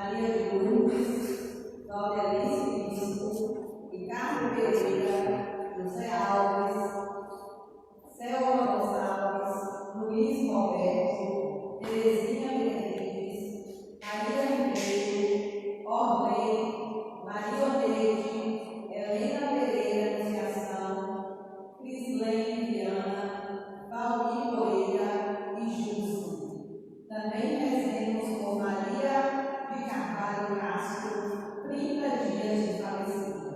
Maria de Lourdes, Cláudia Alice Bispo, Ricardo Pereira, José Alves, Selma Gonçalves, Luiz Roberto, Terezinha Beatriz, Maria Ribeiro, Orley, Maria Odeide, Helena Pereira Anunciação, Crislene Viana, Valmir Moreira e Justo. Também rezemos por Maria de Carvalho Castro, 30 dias de falecida.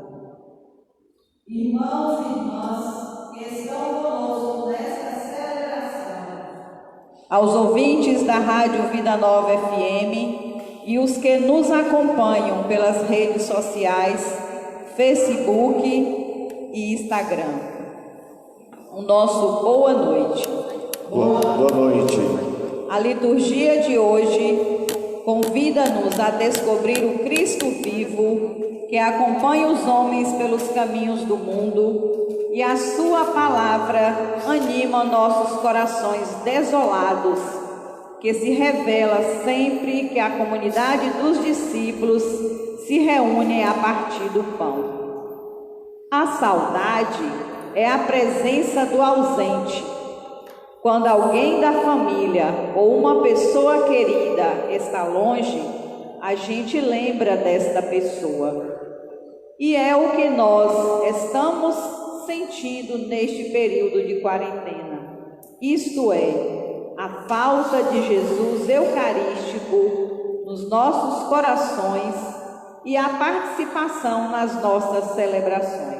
Irmãos e irmãs que estão conosco nesta celebração, aos ouvintes da Rádio Vida Nova FM e os que nos acompanham pelas redes sociais, Facebook e Instagram, o nosso boa noite. Boa noite. A liturgia de hoje convida-nos a descobrir o Cristo vivo que acompanha os homens pelos caminhos do mundo, e a sua palavra anima nossos corações desolados, que se revela sempre que a comunidade dos discípulos se reúne a partir do pão. A saudade é a presença do ausente. Quando alguém da família ou uma pessoa querida está longe, a gente lembra desta pessoa. E é o que nós estamos sentindo neste período de quarentena. Isto é, a falta de Jesus eucarístico nos nossos corações e a participação nas nossas celebrações.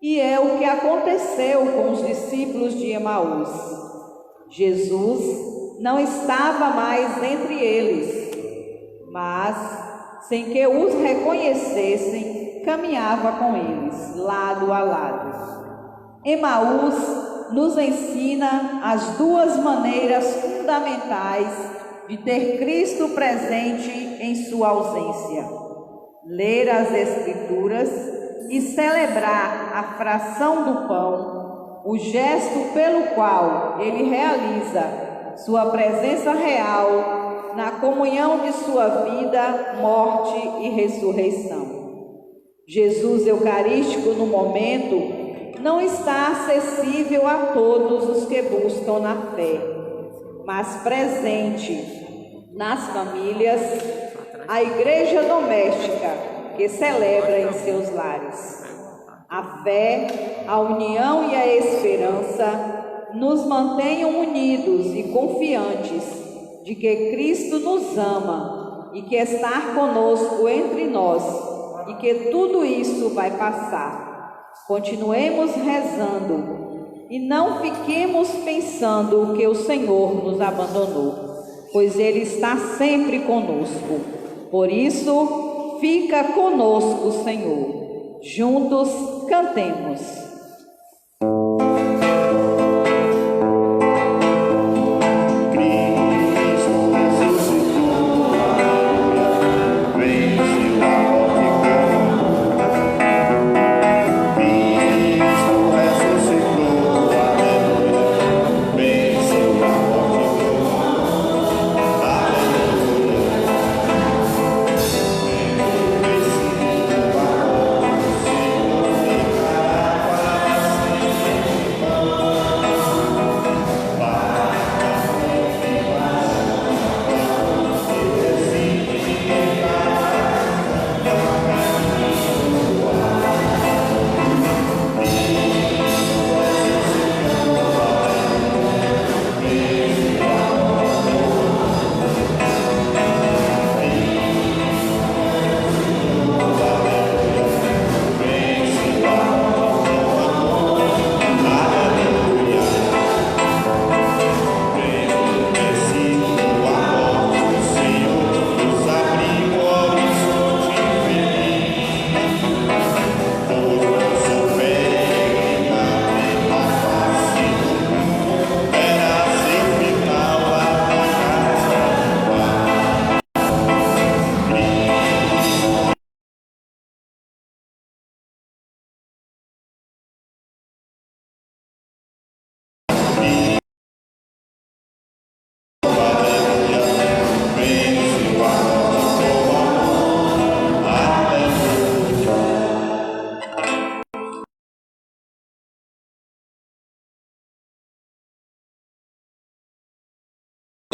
E é o que aconteceu com os discípulos de Emaús. Jesus não estava mais entre eles, mas, sem que os reconhecessem, caminhava com eles, lado a lado. Emaús nos ensina as duas maneiras fundamentais de ter Cristo presente em sua ausência: ler as Escrituras e celebrar a fração do pão, o gesto pelo qual ele realiza sua presença real na comunhão de sua vida, morte e ressurreição. Jesus eucarístico no momento não está acessível a todos os que buscam na fé, mas presente nas famílias, a igreja doméstica que celebra em seus lares. A fé, a união e a esperança nos mantenham unidos e confiantes de que Cristo nos ama e que está conosco entre nós e que tudo isso vai passar. Continuemos rezando e não fiquemos pensando que o Senhor nos abandonou, pois Ele está sempre conosco. Por isso, fica conosco, Senhor. Juntos cantemos.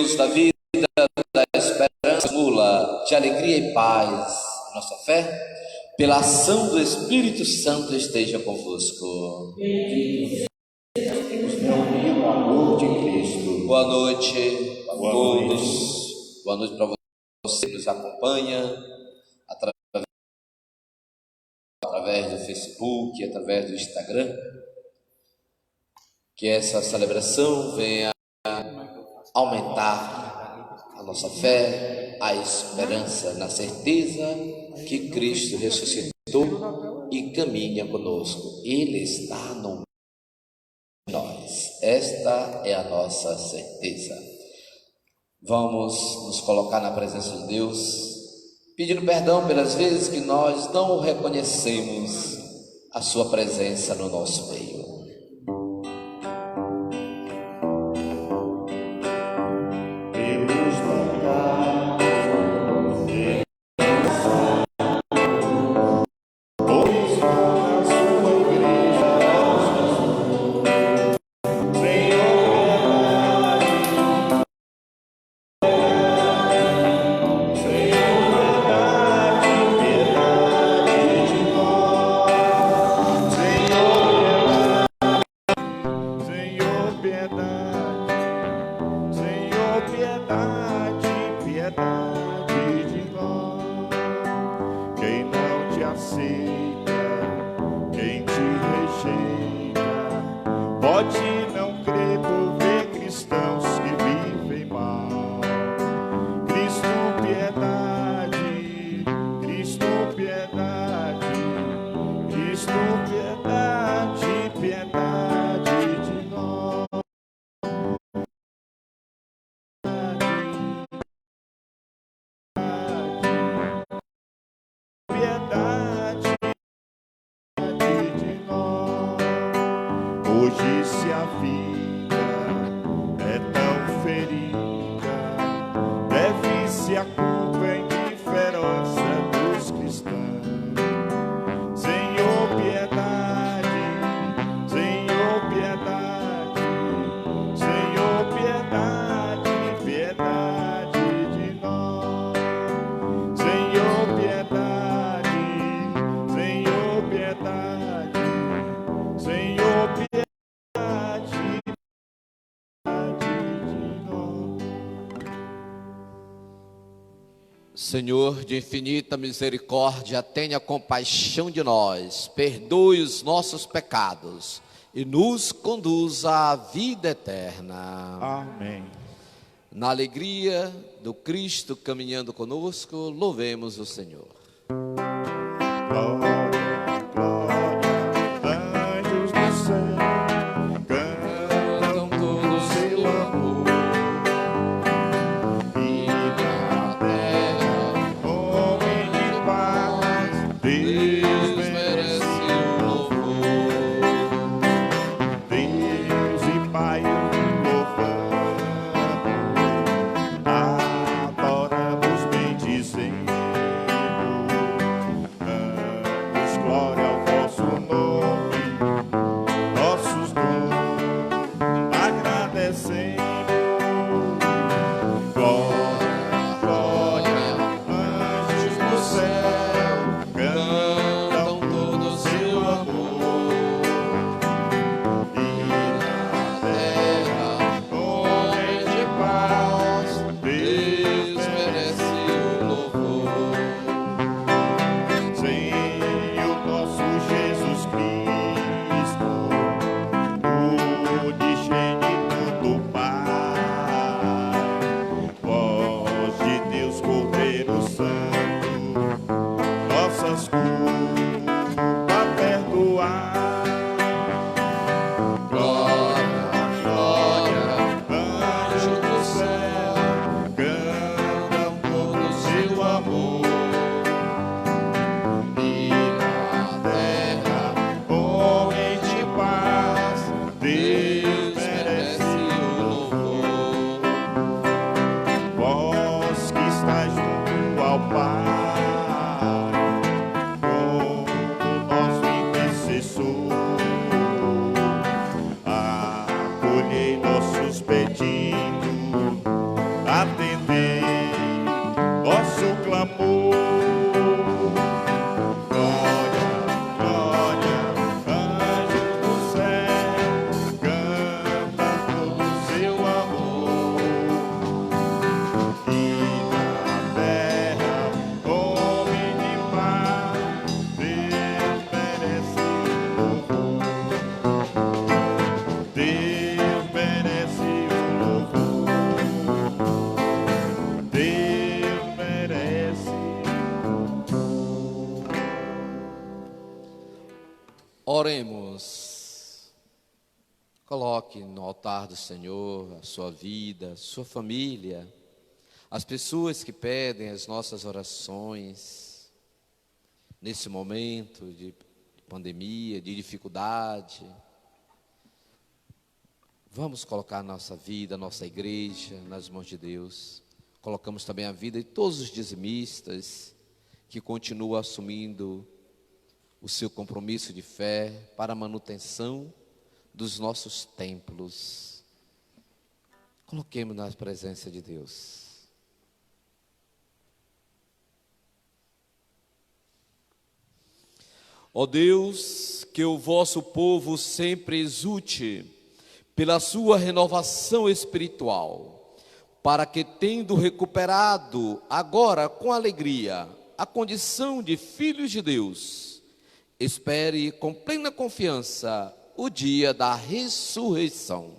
Deus da vida, da esperança, mula de alegria e paz, nossa fé, pela ação do Espírito Santo esteja convosco. O amor de Cristo. Boa noite a todos. Boa noite para você que nos acompanha através do Facebook, através do Instagram. Que essa celebração venha aumentar a nossa fé, a esperança, na certeza que Cristo ressuscitou e caminha conosco. Ele está no meio de nós. Esta é a nossa certeza. Vamos nos colocar na presença de Deus, pedindo perdão pelas vezes que nós não reconhecemos a sua presença no nosso meio. Senhor de infinita misericórdia, tenha compaixão de nós, perdoe os nossos pecados e nos conduza à vida eterna. Amém. Na alegria do Cristo caminhando conosco, louvemos o Senhor. Glória, glória, anjos do céu, cantam todo o seu amor. E na terra, homem de paz, Deus merece o louvor. Deus e Pai, adoramos, bendizendo. Glória ao vosso nome, nossos dons, agradecemos. Glória, glória, anjos do céu, cantam todo o seu amor. E na terra, homem de paz, Deus merece o louvor. Senhor nosso Jesus Cristo, unigênito do Pai, voz de Deus, Cordeiro Santo, nossas culpas perdoar. Glória, glória, anjos do céu, cantam todo o seu amor. E na terra, homem de paz, Deus merece o louvor. Vós que estáis junto ao Pai, como nosso intercessor, acolhei nossos pedidos, amor. Glória, glória, anjos do céu, canta todo o seu amor. E na terra, homem de paz, Deus merece o louvor. Deus merece o louvor. Deus merece. Oremos. Coloque no altar do Senhor a sua vida, a sua família, as pessoas que pedem as nossas orações nesse momento de pandemia, de dificuldade. Vamos colocar nossa vida, nossa igreja nas mãos de Deus. Colocamos também a vida de todos os dizimistas que continuam assumindo o seu compromisso de fé para a manutenção dos nossos templos. Coloquemos na presença de Deus. Ó Deus, que o vosso povo sempre exulte pela sua renovação espiritual, para que, tendo recuperado agora com alegria a condição de filhos de Deus, espere com plena confiança o dia da ressurreição.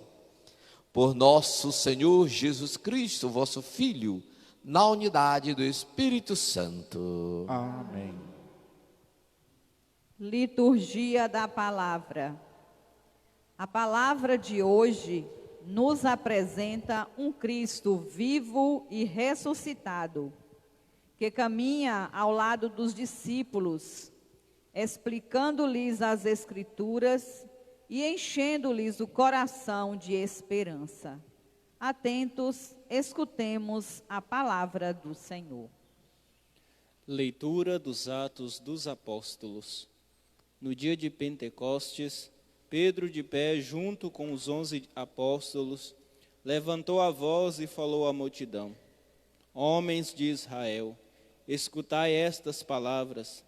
Por nosso Senhor Jesus Cristo, vosso Filho, na unidade do Espírito Santo. Amém. Liturgia da Palavra. A palavra de hoje nos apresenta um Cristo vivo e ressuscitado, que caminha ao lado dos discípulos, explicando-lhes as Escrituras e enchendo-lhes o coração de esperança. Atentos, escutemos a palavra do Senhor. Leitura dos Atos dos Apóstolos. No dia de Pentecostes, Pedro, de pé junto com os 11 apóstolos, levantou a voz e falou à multidão: Homens de Israel, escutai estas palavras.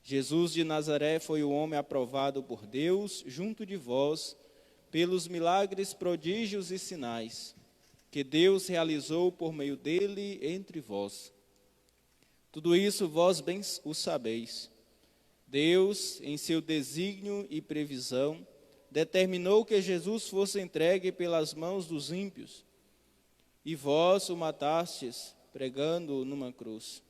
Jesus de Nazaré foi o homem aprovado por Deus junto de vós, pelos milagres, prodígios e sinais, que Deus realizou por meio dele entre vós. Tudo isso vós bem o sabeis. Deus, em seu desígnio e previsão, determinou que Jesus fosse entregue pelas mãos dos ímpios, e vós o matastes, pregando-o numa cruz.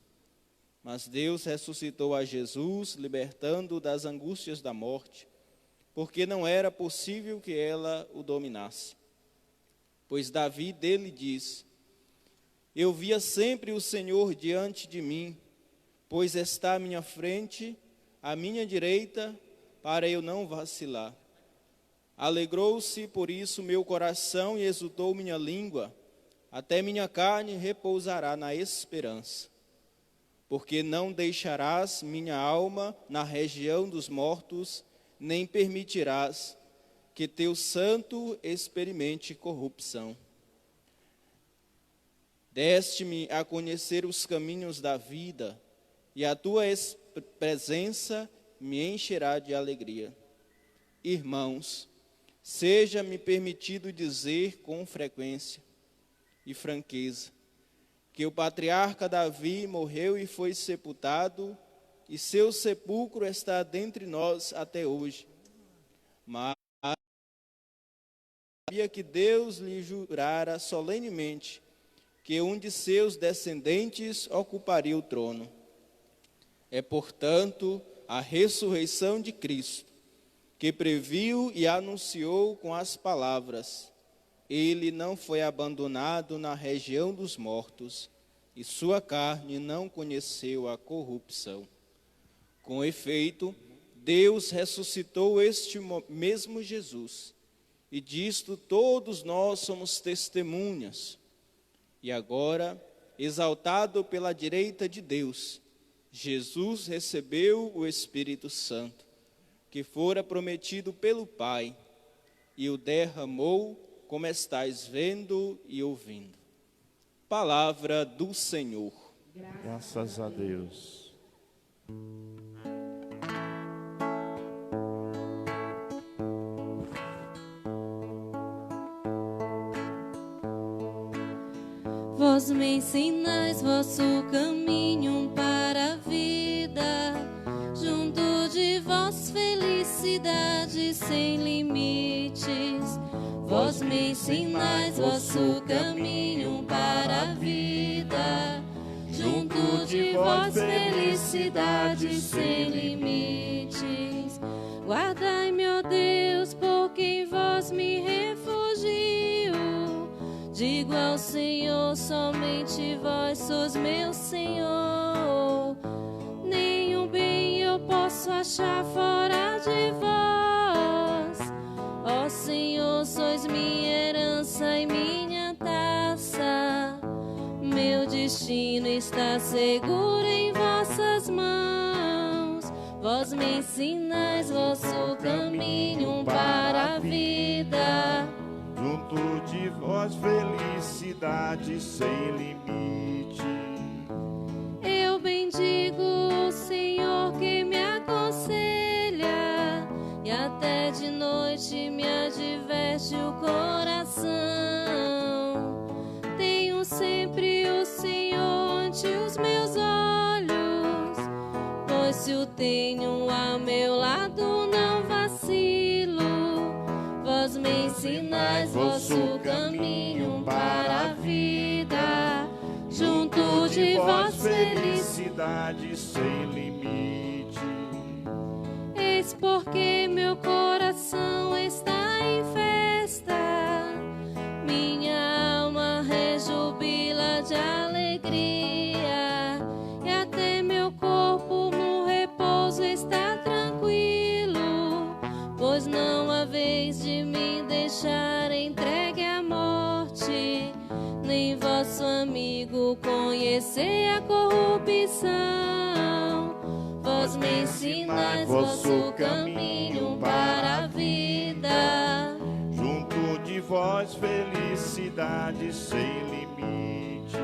Mas Deus ressuscitou a Jesus, libertando-o das angústias da morte, porque não era possível que ela o dominasse. Pois Davi dele diz: Eu via sempre o Senhor diante de mim, pois está à minha frente, à minha direita, para eu não vacilar. Alegrou-se por isso meu coração e exultou minha língua, até minha carne repousará na esperança. Porque não deixarás minha alma na região dos mortos, nem permitirás que teu santo experimente corrupção. Deste-me a conhecer os caminhos da vida, e a tua presença me encherá de alegria. Irmãos, seja-me permitido dizer com frequência e franqueza, que o patriarca Davi morreu e foi sepultado, e seu sepulcro está dentre nós até hoje. Mas sabia que Deus lhe jurara solenemente que um de seus descendentes ocuparia o trono. É, portanto, a ressurreição de Cristo, que previu e anunciou com as palavras: Ele não foi abandonado na região dos mortos, e sua carne não conheceu a corrupção. Com efeito, Deus ressuscitou este mesmo Jesus, e disto todos nós somos testemunhas. E agora, exaltado pela direita de Deus, Jesus recebeu o Espírito Santo, que fora prometido pelo Pai, e o derramou, como estáis vendo e ouvindo. Palavra do Senhor. Graças a Deus. Vós me ensinais vosso caminho para a vida, junto de vós felicidade sem limites. Vós me ensinais vosso caminho para a vida, junto de vós felicidade sem limites. Guardai-me, ó Deus, porque em vós me refugio. Digo ao Senhor, somente vós sois meu Senhor. Nenhum bem eu posso achar fora de vós. Ó Senhor, sois minha herança e minha taça. Meu destino está seguro em vossas mãos. Vós me ensinais vosso caminho para a vida, Junto de vós felicidade sem limite. eu bendigo o Senhor que me aconselha, e até de noite me adverte o coração. Tenho sempre o Senhor ante os meus olhos, pois se o tenho a meu lado não vacilo. Vós me ensinais vosso caminho para a vida, junto de vós felicidade sem limite. Eis porque meu coração está em festa, minha alma rejubila de alegria, e até meu corpo no repouso está tranquilo, pois não há vez de me deixar entregue à morte, nem vosso amigo conhecer a corrupção. Vós me ensinais vosso caminho para a vida, Junto de vós felicidade sem limite.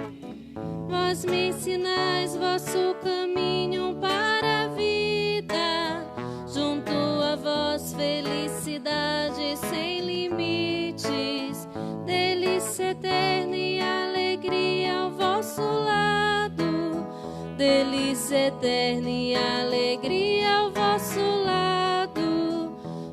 vós me ensinais vosso caminho para a vida, junto a vós felicidade sem limites, delícia eterna e alegria ao vosso lado, delícia eterna e alegria ao vosso lado.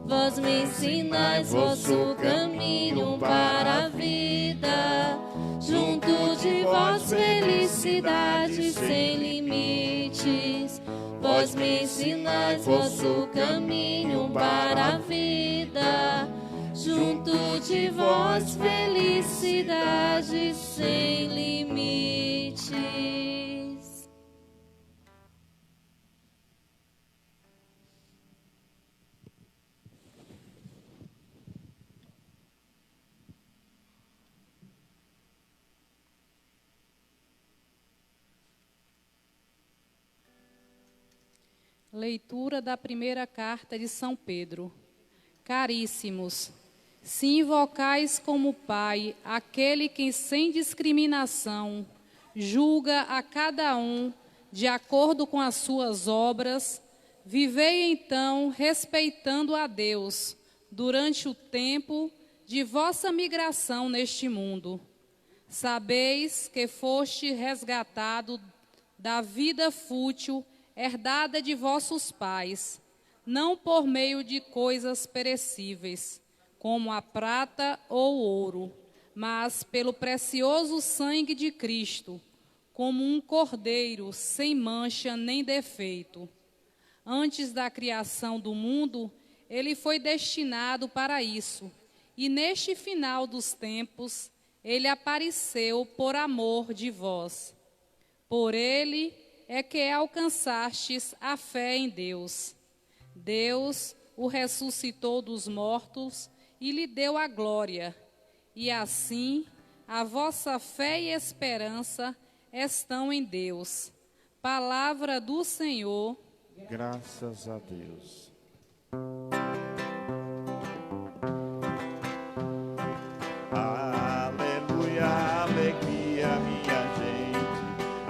Vós me ensinais vosso caminho para a vida, junto de vós felicidade sem limites. Vós me ensinais vosso caminho para a vida, junto de vós felicidade sem limites. Leitura da primeira carta de São Pedro. Caríssimos, se invocais como Pai aquele que sem discriminação julga a cada um de acordo com as suas obras, vivei então respeitando a Deus durante o tempo de vossa migração neste mundo. Sabeis que foste resgatado da vida fútil herdada de vossos pais, não por meio de coisas perecíveis, como a prata ou ouro, mas pelo precioso sangue de Cristo, como um cordeiro sem mancha nem defeito. Antes da criação do mundo, ele foi destinado para isso, e neste final dos tempos, ele apareceu por amor de vós. Por ele é que alcançastes a fé em Deus. Deus o ressuscitou dos mortos e lhe deu a glória. E assim, a vossa fé e esperança estão em Deus. Palavra do Senhor. Graças a Deus. Aleluia, alegria, minha gente.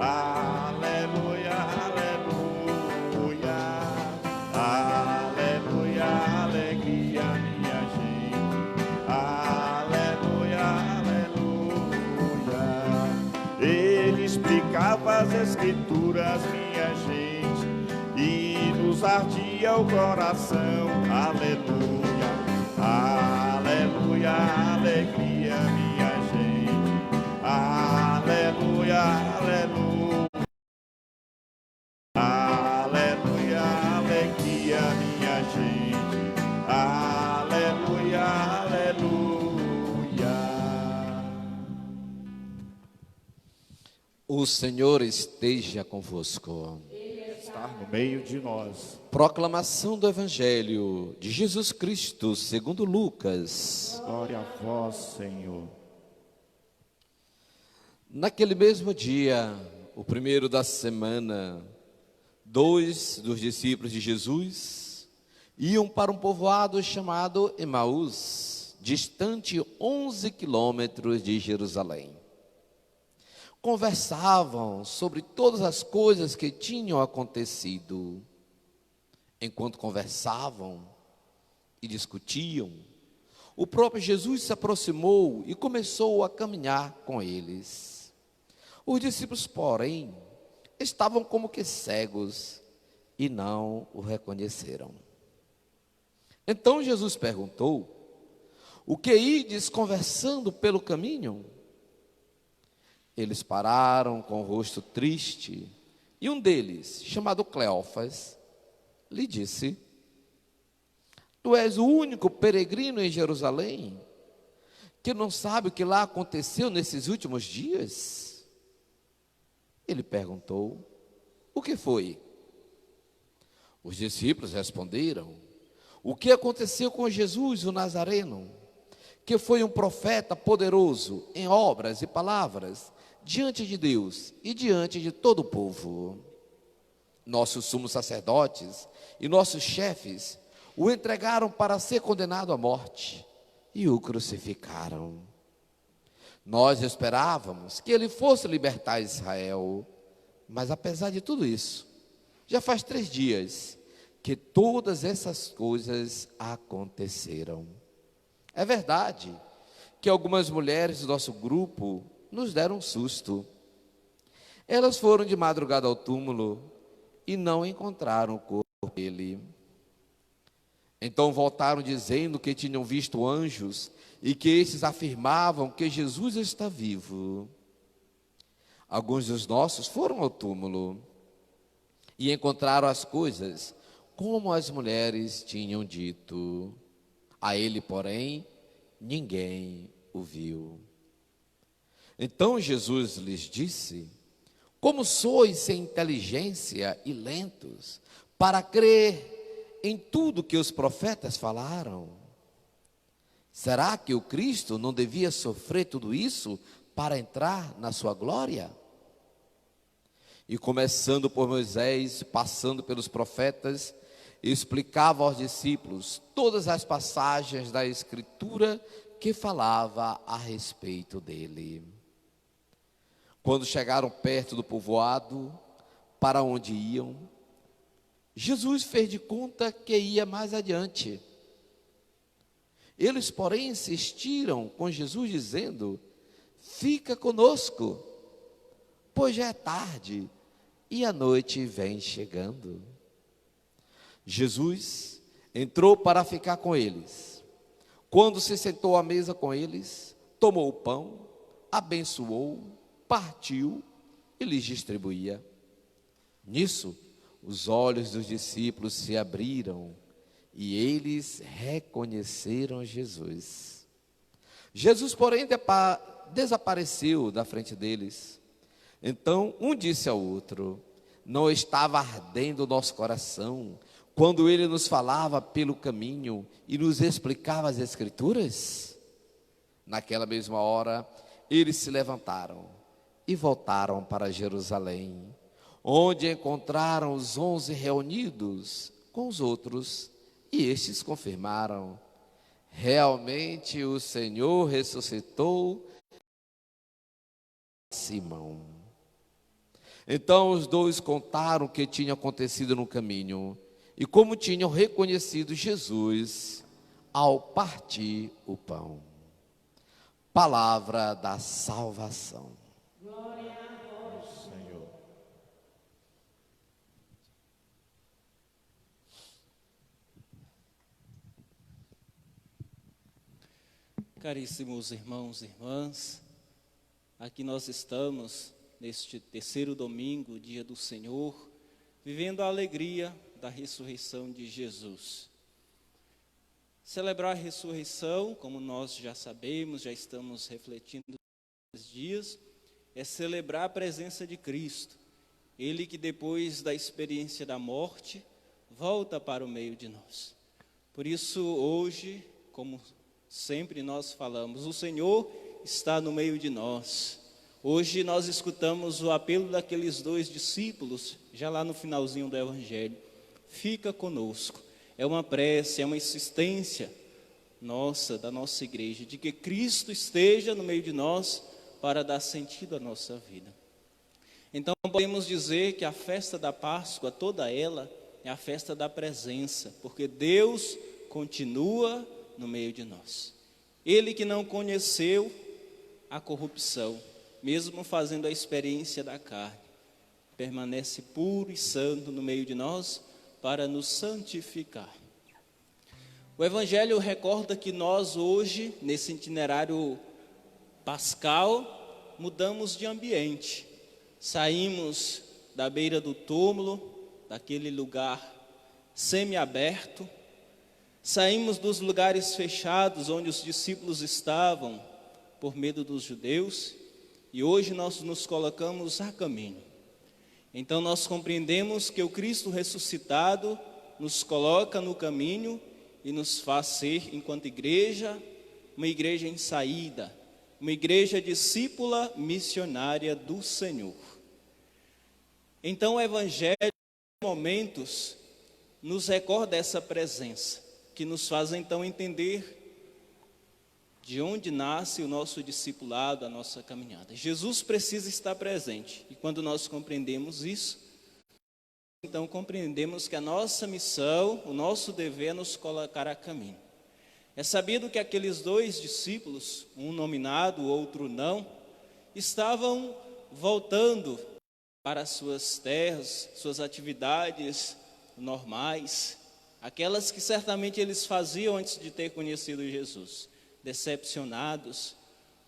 Escrituras, minha gente, e nos ardia o coração. Aleluia, aleluia, alegria, minha gente. Aleluia, aleluia, aleluia, alegria, minha gente. Aleluia, aleluia. O Senhor esteja convosco. Está no meio de nós. Proclamação do Evangelho de Jesus Cristo segundo Lucas. Glória a vós, Senhor. Naquele mesmo dia, o primeiro da semana, 2 dos discípulos de Jesus iam para um povoado chamado Emaús, distante 11 quilômetros de Jerusalém. Conversavam sobre todas as coisas que tinham acontecido. Enquanto conversavam e discutiam, o próprio Jesus se aproximou e começou a caminhar com eles. Os discípulos, porém, estavam como que cegos e não o reconheceram. Então Jesus perguntou: o que ides conversando pelo caminho? Eles pararam com o rosto triste, e um deles, chamado Cleófas, lhe disse: tu és o único peregrino em Jerusalém que não sabe o que lá aconteceu nesses últimos dias? Ele perguntou: o que foi? Os discípulos responderam: o que aconteceu com Jesus, o Nazareno, que foi um profeta poderoso em obras e palavras, diante de Deus e diante de todo o povo. Nossos sumos sacerdotes e nossos chefes o entregaram para ser condenado à morte e o crucificaram. Nós esperávamos que ele fosse libertar Israel, mas apesar de tudo isso, já faz 3 dias que todas essas coisas aconteceram. É verdade que algumas mulheres do nosso grupo nos deram um susto. Elas foram de madrugada ao túmulo e não encontraram o corpo dele. Então voltaram dizendo que tinham visto anjos e que estes afirmavam que Jesus está vivo. Alguns dos nossos foram ao túmulo e encontraram as coisas como as mulheres tinham dito. A ele, porém, ninguém o viu. Então Jesus lhes disse: como sois sem inteligência e lentos para crer em tudo que os profetas falaram? Será que o Cristo não devia sofrer tudo isso para entrar na sua glória? E começando por Moisés, passando pelos profetas, explicava aos discípulos todas as passagens da Escritura que falava a respeito dele. Quando chegaram perto do povoado para onde iam, Jesus fez de conta que ia mais adiante. Eles, porém, insistiram com Jesus, dizendo: fica conosco, pois já é tarde e a noite vem chegando. Jesus entrou para ficar com eles. Quando se sentou à mesa com eles, tomou o pão, abençoou, partiu e lhes distribuía. Nisso, os olhos dos discípulos se abriram e eles reconheceram Jesus. Jesus, porém, desapareceu da frente deles. Então, um disse ao outro: não estava ardendo o nosso coração quando ele nos falava pelo caminho e nos explicava as Escrituras? Naquela mesma hora, eles se levantaram e voltaram para Jerusalém, onde encontraram os 11 reunidos com os outros, e estes confirmaram: realmente o Senhor ressuscitou Simão. Então os dois contaram o que tinha acontecido no caminho e como tinham reconhecido Jesus ao partir o pão. Palavra da salvação. Senhor. Caríssimos irmãos e irmãs, aqui nós estamos neste terceiro domingo, dia do Senhor, vivendo a alegria da ressurreição de Jesus. Celebrar a ressurreição, como nós já sabemos, já estamos refletindo nesses dias, é celebrar a presença de Cristo. Ele que depois da experiência da morte, volta para o meio de nós. Por isso hoje, como sempre nós falamos, o Senhor está no meio de nós. Hoje nós escutamos o apelo daqueles dois discípulos, já lá no finalzinho do Evangelho. Fica conosco. É uma prece, é uma insistência nossa, da nossa igreja, de que Cristo esteja no meio de nós para dar sentido à nossa vida. Então podemos dizer que a festa da Páscoa, toda ela, é a festa da presença, porque Deus continua no meio de nós. Ele que não conheceu a corrupção, mesmo fazendo a experiência da carne, permanece puro e santo no meio de nós para nos santificar. O Evangelho recorda que nós hoje, nesse itinerário pascal, mudamos de ambiente. Saímos da beira do túmulo, daquele lugar semiaberto, saímos dos lugares fechados onde os discípulos estavam por medo dos judeus, e hoje nós nos colocamos a caminho. Então nós compreendemos que o Cristo ressuscitado nos coloca no caminho e nos faz ser, enquanto igreja, uma igreja em saída, uma igreja discípula missionária do Senhor. Então o Evangelho, em momentos, nos recorda essa presença, que nos faz então entender de onde nasce o nosso discipulado, a nossa caminhada. Jesus precisa estar presente, e quando nós compreendemos isso, então compreendemos que a nossa missão, o nosso dever é nos colocar a caminho. É sabido que aqueles dois discípulos, um nominado, o outro não, estavam voltando para suas terras, suas atividades normais, aquelas que certamente eles faziam antes de ter conhecido Jesus. Decepcionados,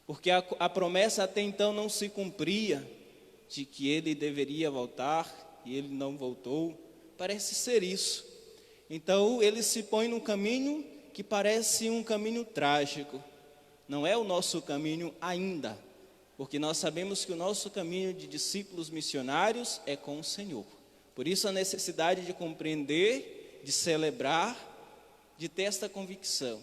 porque a promessa até então não se cumpria, de que ele deveria voltar, e ele não voltou. Parece ser isso. Então ele se põe num caminho que parece um caminho trágico. Não é o nosso caminho ainda, porque nós sabemos que o nosso caminho de discípulos missionários é com o Senhor. Por isso a necessidade de compreender, de celebrar, de ter esta convicção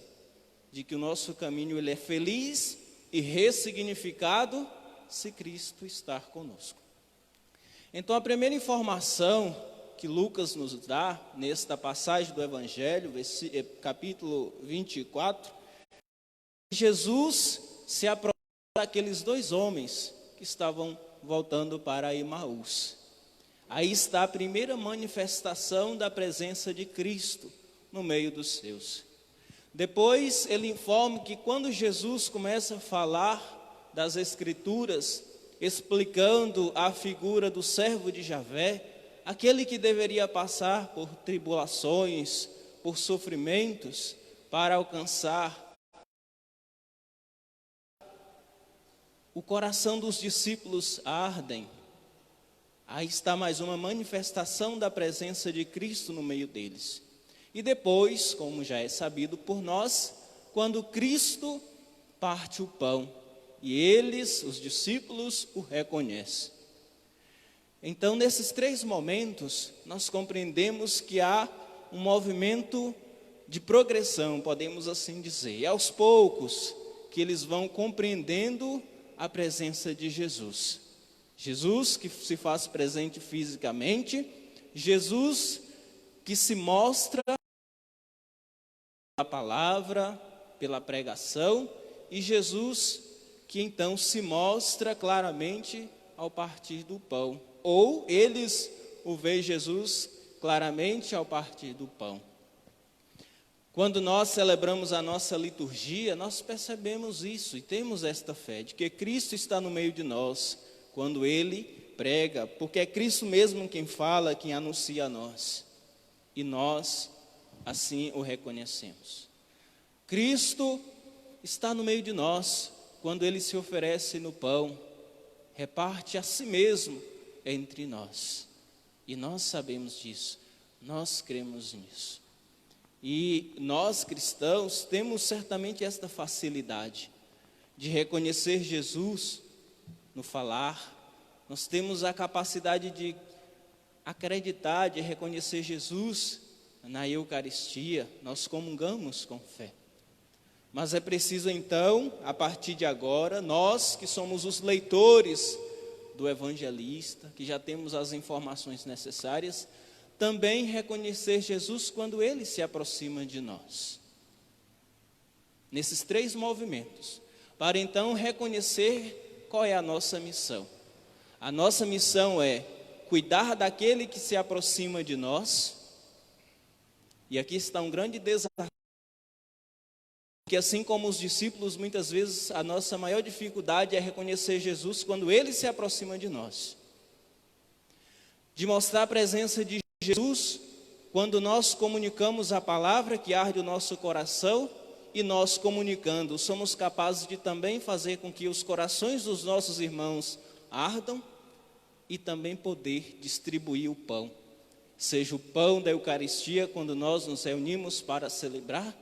de que o nosso caminho ele é feliz e ressignificado se Cristo estar conosco. Então a primeira informação que Lucas nos dá nesta passagem do Evangelho, capítulo 24, Jesus se aproxima daqueles dois homens que estavam voltando para Emaús. Aí está a primeira manifestação da presença de Cristo no meio dos seus. Depois ele informa que quando Jesus começa a falar das Escrituras, explicando a figura do servo de Javé, aquele que deveria passar por tribulações, por sofrimentos, para alcançar, o coração dos discípulos ardem. Aí está mais uma manifestação da presença de Cristo no meio deles. E depois, como já é sabido por nós, quando Cristo parte o pão, e eles, os discípulos, o reconhecem. Então, nesses três momentos, nós compreendemos que há um movimento de progressão, podemos assim dizer. E aos poucos, que eles vão compreendendo a presença de Jesus. Jesus que se faz presente fisicamente, Jesus que se mostra pela palavra, pela pregação, e Jesus que então se mostra claramente ao partir do pão. Ou eles o veem Jesus claramente ao partir do pão. Quando nós celebramos a nossa liturgia, nós percebemos isso e temos esta fé de que Cristo está no meio de nós quando Ele prega, porque é Cristo mesmo quem fala, quem anuncia a nós. E nós assim o reconhecemos. Cristo está no meio de nós, quando Ele se oferece no pão, reparte a si mesmo entre nós. E nós sabemos disso, nós cremos nisso. E nós cristãos temos certamente esta facilidade de reconhecer Jesus no falar. Nós temos a capacidade de acreditar, de reconhecer Jesus na Eucaristia. Nós comungamos com fé. Mas é preciso então, a partir de agora, nós que somos os leitores do evangelista, que já temos as informações necessárias, também reconhecer Jesus quando Ele se aproxima de nós. Nesses 3 movimentos, para então reconhecer qual é a nossa missão. A nossa missão é cuidar daquele que se aproxima de nós, e aqui está um grande desafio, que assim como os discípulos, muitas vezes a nossa maior dificuldade é reconhecer Jesus quando Ele se aproxima de nós. De mostrar a presença de Jesus quando nós comunicamos a palavra que arde o nosso coração, e nós comunicando, somos capazes de também fazer com que os corações dos nossos irmãos ardam e também poder distribuir o pão. Seja o pão da Eucaristia quando nós nos reunimos para celebrar,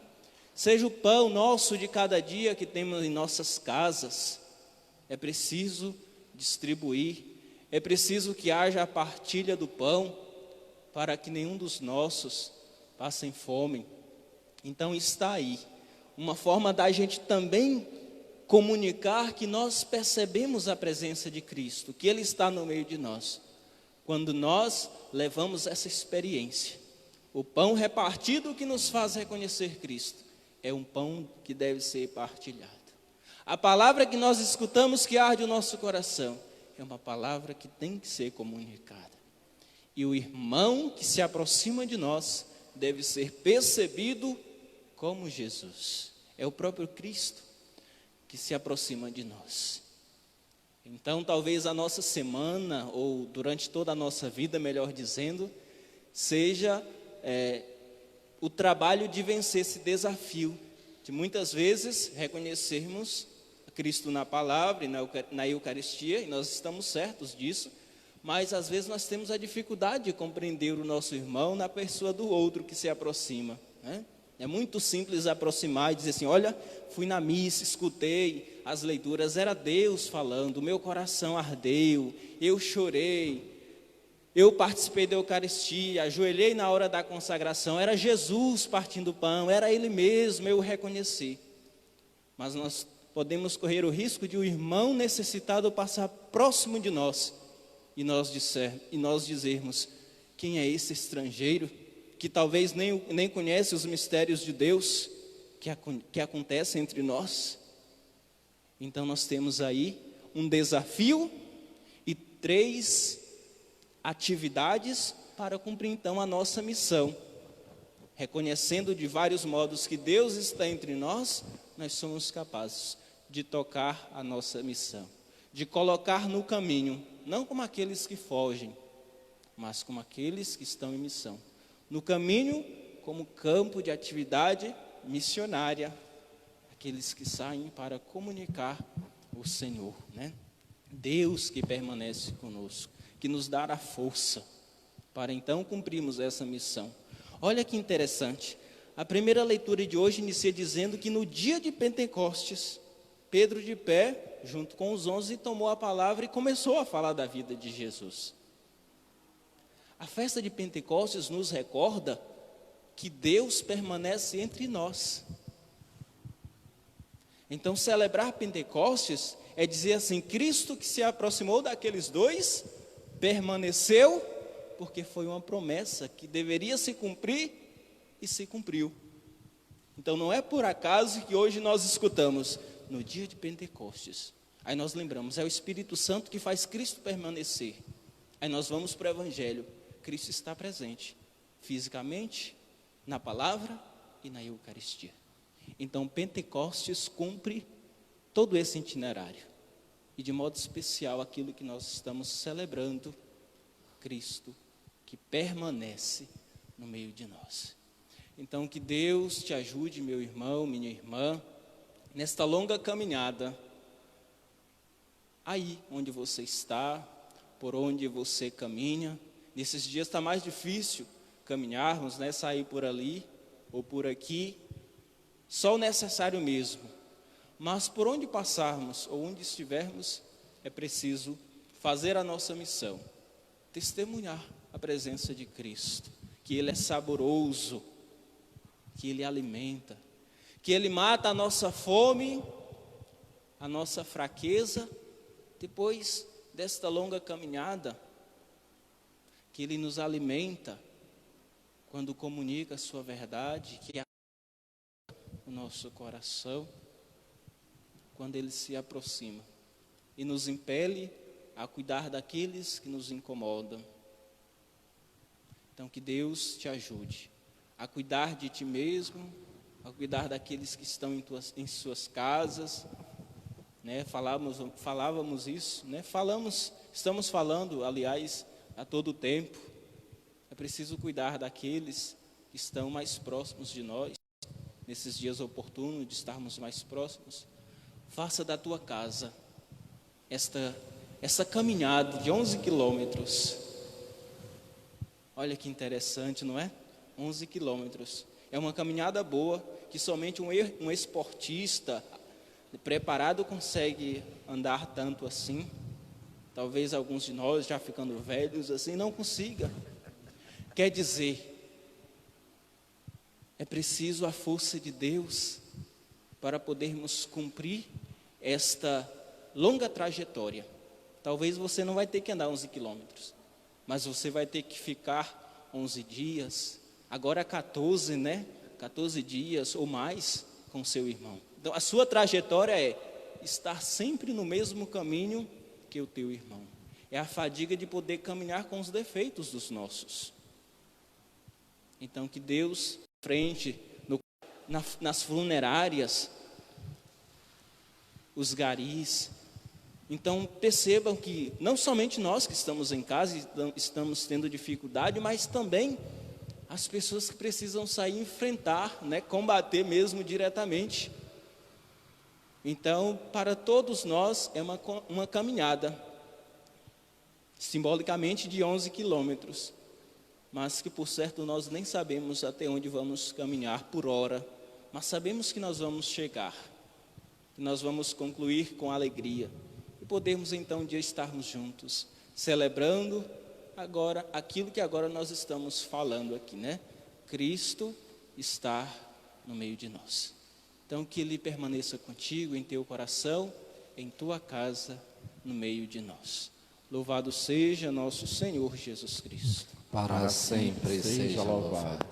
seja o pão nosso de cada dia que temos em nossas casas. É preciso distribuir, é preciso que haja a partilha do pão para que nenhum dos nossos passe fome. Então está aí uma forma da gente também comunicar que nós percebemos a presença de Cristo, que Ele está no meio de nós, quando nós levamos essa experiência. O pão repartido que nos faz reconhecer Cristo é um pão que deve ser partilhado. A palavra que nós escutamos que arde o nosso coração é uma palavra que tem que ser comunicada. E o irmão que se aproxima de nós deve ser percebido como Jesus. É o próprio Cristo que se aproxima de nós. Então, talvez a nossa semana, ou durante toda a nossa vida, melhor dizendo, seja o trabalho de vencer esse desafio, de muitas vezes reconhecermos Cristo na palavra e na Eucaristia, e nós estamos certos disso, mas às vezes nós temos a dificuldade de compreender o nosso irmão na pessoa do outro que se aproxima, né? É muito simples aproximar e dizer assim: olha, fui na missa, escutei as leituras, era Deus falando, o meu coração ardeu, eu chorei, eu participei da Eucaristia, ajoelhei na hora da consagração, era Jesus partindo o pão, era Ele mesmo, eu o reconheci. Mas nós podemos correr o risco de o irmão necessitado passar próximo de nós e nós dizermos: quem é esse estrangeiro que talvez nem conhece os mistérios de Deus que acontecem entre nós? Então nós temos aí um desafio e 3 atividades para cumprir então a nossa missão. Reconhecendo de vários modos que Deus está entre nós, nós somos capazes de tocar a nossa missão, de colocar no caminho, não como aqueles que fogem, mas como aqueles que estão em missão. No caminho, como campo de atividade missionária, aqueles que saem para comunicar o Senhor, né? Deus que permanece conosco, que nos dá a força para então cumprirmos essa missão. Olha que interessante, a primeira leitura de hoje inicia dizendo que no dia de Pentecostes, Pedro de pé, junto com os 11, tomou a palavra e começou a falar da vida de Jesus. A festa de Pentecostes nos recorda que Deus permanece entre nós. Então, celebrar Pentecostes é dizer assim: Cristo que se aproximou daqueles 2, permaneceu, porque foi uma promessa que deveria se cumprir e se cumpriu. Então, não é por acaso que hoje nós escutamos, no dia de Pentecostes, aí nós lembramos, é o Espírito Santo que faz Cristo permanecer. Aí nós vamos para o Evangelho, Cristo está presente, fisicamente, na palavra e na Eucaristia. Então, Pentecostes cumpre todo esse itinerário. E de modo especial, aquilo que nós estamos celebrando, Cristo que permanece no meio de nós. Então, que Deus te ajude, meu irmão, minha irmã, nesta longa caminhada, aí onde você está, por onde você caminha. Nesses dias está mais difícil caminharmos, né? Sair por ali ou por aqui, só o necessário mesmo. Mas por onde passarmos ou onde estivermos, é preciso fazer a nossa missão, testemunhar a presença de Cristo, que Ele é saboroso, que Ele alimenta, que Ele mata a nossa fome, a nossa fraqueza. Depois desta longa caminhada, que Ele nos alimenta quando comunica a sua verdade, que é o nosso coração, quando Ele se aproxima e nos impele a cuidar daqueles que nos incomodam. Então, que Deus te ajude a cuidar de ti mesmo, a cuidar daqueles que estão em suas casas, né? Falávamos isso, né? Estamos falando, aliás, a todo tempo. É preciso cuidar daqueles que estão mais próximos de nós, nesses dias oportunos de estarmos mais próximos. Faça da tua casa essa caminhada de 11 quilômetros. Olha que interessante, não é? 11 quilômetros. É uma caminhada boa, que somente um esportista preparado consegue andar tanto assim. Talvez alguns de nós, já ficando velhos assim, não consiga. Quer dizer, é preciso a força de Deus para podermos cumprir esta longa trajetória. Talvez você não vai ter que andar 11 quilômetros, mas você vai ter que ficar 11 dias, agora 14, né? 14 dias ou mais com seu irmão. Então, a sua trajetória é estar sempre no mesmo caminho que o teu irmão. É a fadiga de poder caminhar com os defeitos dos nossos. Então, que Deus, frente, nas funerárias, os garis. Então, percebam que não somente nós que estamos em casa estamos tendo dificuldade, mas também as pessoas que precisam sair e enfrentar, né, combater mesmo diretamente. Então, para todos nós é uma caminhada, simbolicamente de 11 quilômetros, mas que por certo nós nem sabemos até onde vamos caminhar por hora, mas sabemos que nós vamos chegar, que nós vamos concluir com alegria, e podemos então um dia estarmos juntos, celebrando agora aquilo que agora nós estamos falando aqui, né? Cristo está no meio de nós. Então, que Ele permaneça contigo, em teu coração, em tua casa, no meio de nós. Louvado seja nosso Senhor Jesus Cristo. Para sempre seja louvado.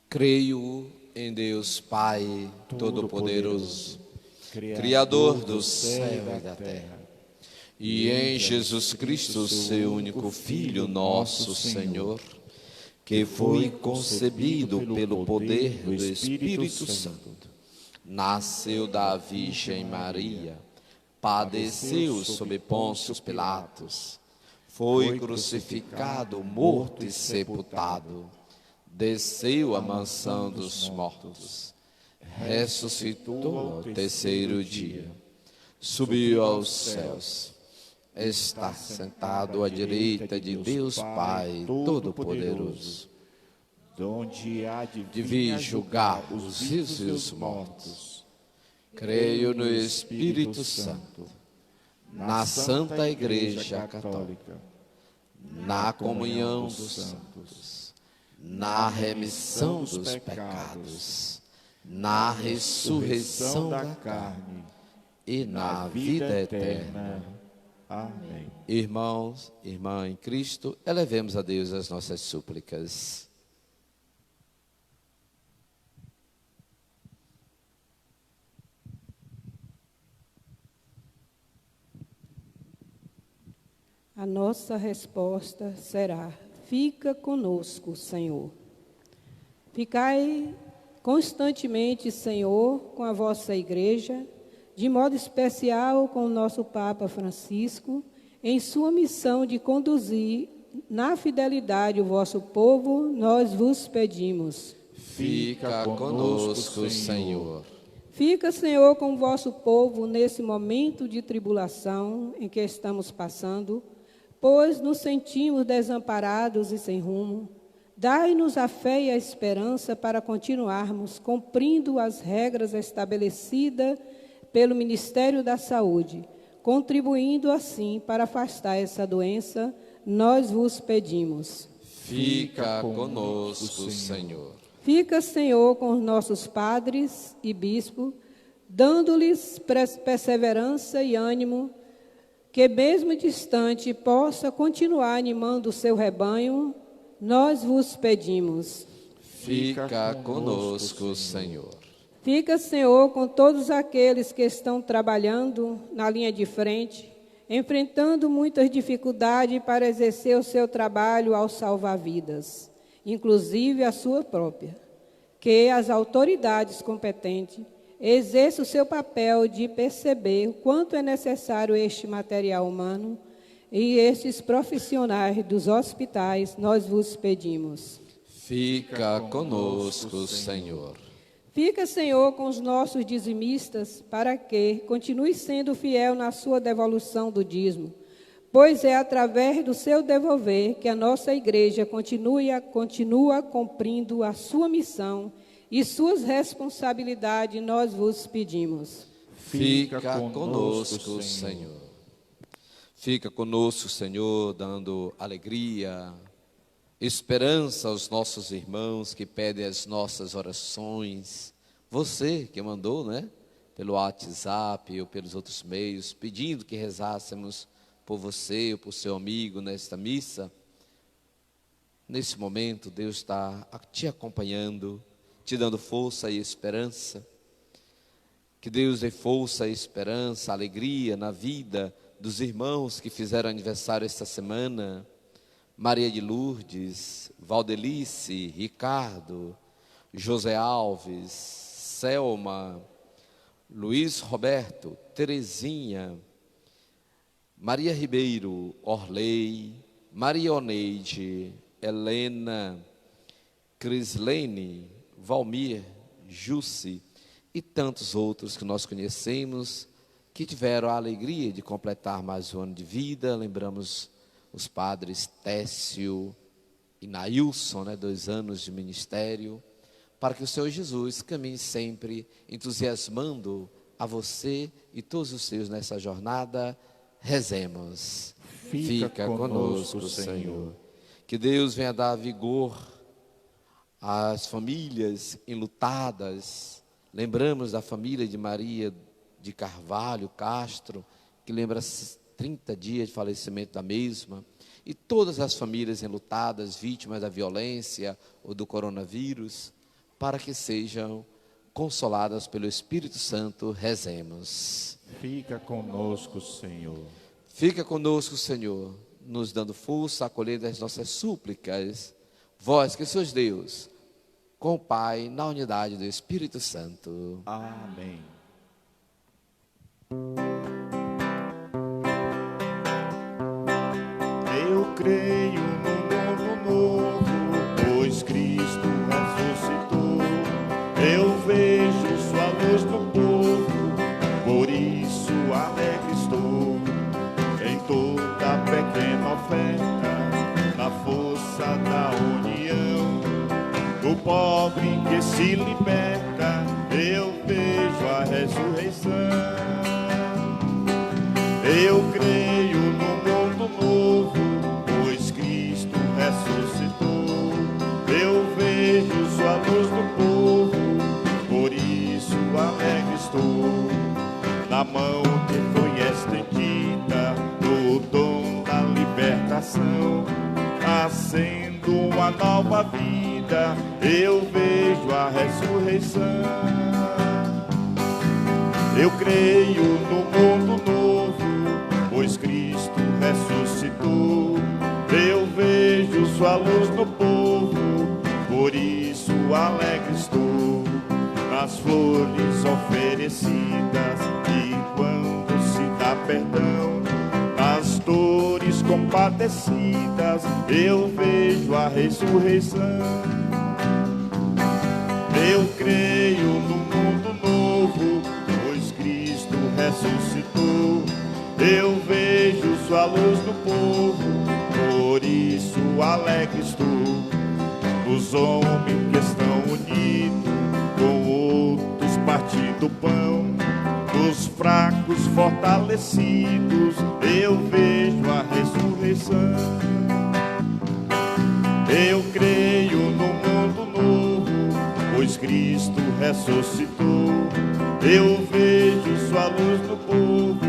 Creio em Deus Pai Todo-Poderoso, Criador do céu e da terra, e em Jesus Cristo, seu único Filho, nosso Senhor, que foi concebido pelo poder do Espírito Santo, nasceu da Virgem Maria, padeceu sob Pôncio Pilatos, foi crucificado, morto e sepultado, desceu à mansão dos mortos, ressuscitou ao terceiro dia, subiu aos céus, está sentado à direita de Deus Pai Todo-Poderoso, donde há de vir julgar os vivos e os mortos. Creio no Espírito Santo, na Santa Igreja Católica, na comunhão dos santos, na remissão dos pecados, na ressurreição da carne e na vida eterna. Amém. Irmãos, irmã em Cristo, elevemos a Deus as nossas súplicas. A nossa resposta será: fica conosco, Senhor. Ficai constantemente, Senhor, com a vossa igreja, de modo especial com o nosso Papa Francisco, em sua missão de conduzir na fidelidade o vosso povo, nós vos pedimos. Fica conosco, Senhor. Fica, Senhor, com o vosso povo nesse momento de tribulação em que estamos passando, pois nos sentimos desamparados e sem rumo. Dai-nos a fé e a esperança para continuarmos cumprindo as regras estabelecidas pelo Ministério da Saúde, contribuindo assim para afastar essa doença, nós vos pedimos. Fica conosco, Senhor. Fica, Senhor, com os nossos padres e bispos, dando-lhes perseverança e ânimo, que mesmo distante possa continuar animando o seu rebanho, nós vos pedimos. Fica conosco, Senhor. Fica, Senhor, com todos aqueles que estão trabalhando na linha de frente, enfrentando muitas dificuldades para exercer o seu trabalho ao salvar vidas, inclusive a sua própria. Que as autoridades competentes exerçam o seu papel de perceber o quanto é necessário este material humano e estes profissionais dos hospitais, nós vos pedimos. Fica conosco, Senhor. Fica, Senhor, com os nossos dizimistas, para que continue sendo fiel na sua devolução do dízimo, pois é através do seu devolver que a nossa igreja continua cumprindo a sua missão e suas responsabilidades, nós vos pedimos. Fica conosco, Senhor. Fica conosco, Senhor, dando alegria, esperança aos nossos irmãos que pedem as nossas orações. Você que mandou, né? Pelo WhatsApp ou pelos outros meios, pedindo que rezássemos por você ou por seu amigo nesta missa. Nesse momento, Deus está te acompanhando, te dando força e esperança. Que Deus dê força e esperança, alegria na vida dos irmãos que fizeram aniversário esta semana. Maria de Lourdes, Valdelice, Ricardo, José Alves, Selma, Luiz Roberto, Terezinha, Maria Ribeiro, Orley, Maria Oneide, Helena, Crislene, Valmir, Jussi e tantos outros que nós conhecemos, que tiveram a alegria de completar mais um ano de vida. Lembramos os padres Técio e Nailson, 2 anos de ministério, para que o Senhor Jesus caminhe sempre entusiasmando a você e todos os seus nessa jornada. Rezemos. Fica conosco, Senhor. Que Deus venha dar vigor às famílias enlutadas. Lembramos da família de Maria de Carvalho Castro, que lembra 30 dias de falecimento da mesma, e todas as famílias enlutadas, vítimas da violência ou do coronavírus, para que sejam consoladas pelo Espírito Santo. Rezemos. Fica conosco, Senhor. Fica conosco, Senhor, nos dando força, acolhendo as nossas súplicas. Vós que sois Deus, com o Pai, na unidade do Espírito Santo. Amém. Eu creio no mundo novo, pois Cristo ressuscitou. Eu vejo sua luz no povo, por isso alegre estou. Em toda pequena oferta, na força da união, do pobre que se liberta, eu vejo a ressurreição. Eu creio no mundo novo, pois Cristo ressuscitou. Eu vejo sua luz no povo, por isso alegre estou. Na mão que foi estendida, no dom da libertação, nascendo uma nova vida, eu vejo a ressurreição. Eu creio no mundo novo, pois Cristo ressuscitou. Eu vejo sua luz no povo, por isso alegre estou. Nas flores oferecidas, e quando se dá perdão, nas dores compadecidas, eu vejo a ressurreição. Eu creio no mundo novo, pois Cristo ressuscitou. Eu vejo sua luz no povo, por isso alegre estou. Os homens que estão unidos, com outros partindo pão, dos fracos fortalecidos, eu vejo a ressurreição. Eu creio no mundo novo, pois Cristo ressuscitou. Eu vejo sua luz no povo,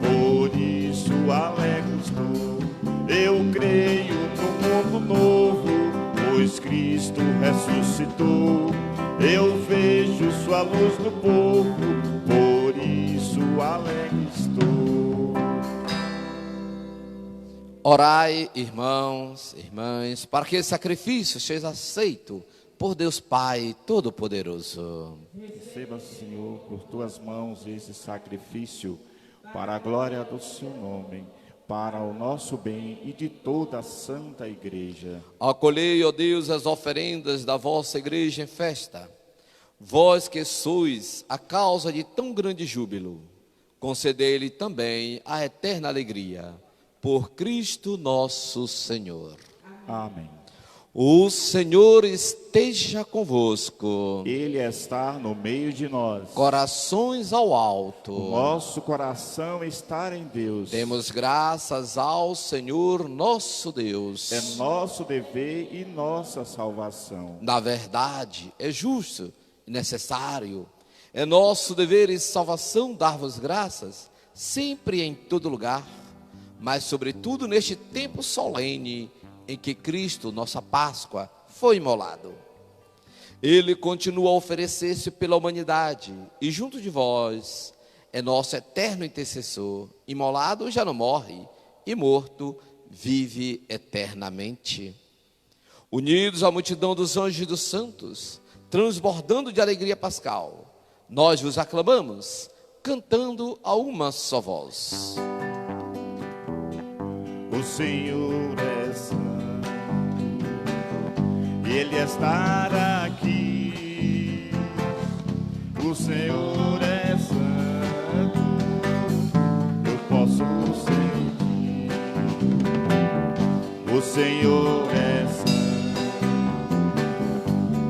por isso alegre estou. Eu creio no mundo novo, pois Cristo ressuscitou. Eu vejo sua luz no povo, por isso alegre estou. Orai, irmãos, irmãs, para que esse sacrifício seja aceito por Deus Pai Todo-Poderoso. Receba, Senhor, por tuas mãos esse sacrifício, para a glória do seu nome, para o nosso bem e de toda a santa igreja. Acolhei, ó Deus, as oferendas da vossa igreja em festa. Vós que sois a causa de tão grande júbilo, concedei-lhe também a eterna alegria. Por Cristo nosso Senhor. Amém. O Senhor esteja convosco. Ele está no meio de nós. Corações ao alto. O nosso coração está em Deus. Demos graças ao Senhor nosso Deus. É nosso dever e nossa salvação. Na verdade, é justo e necessário. É nosso dever e salvação dar-vos graças, sempre e em todo lugar, mas sobretudo neste tempo solene em que Cristo, nossa Páscoa, foi imolado. Ele continua a oferecer-se pela humanidade e junto de vós é nosso eterno intercessor. Imolado já não morre e morto vive eternamente. Unidos à multidão dos anjos e dos santos, transbordando de alegria pascal, nós vos aclamamos, cantando a uma só voz. O Senhor é santo, Ele está aqui. O Senhor é santo, eu posso sentir. O Senhor é santo,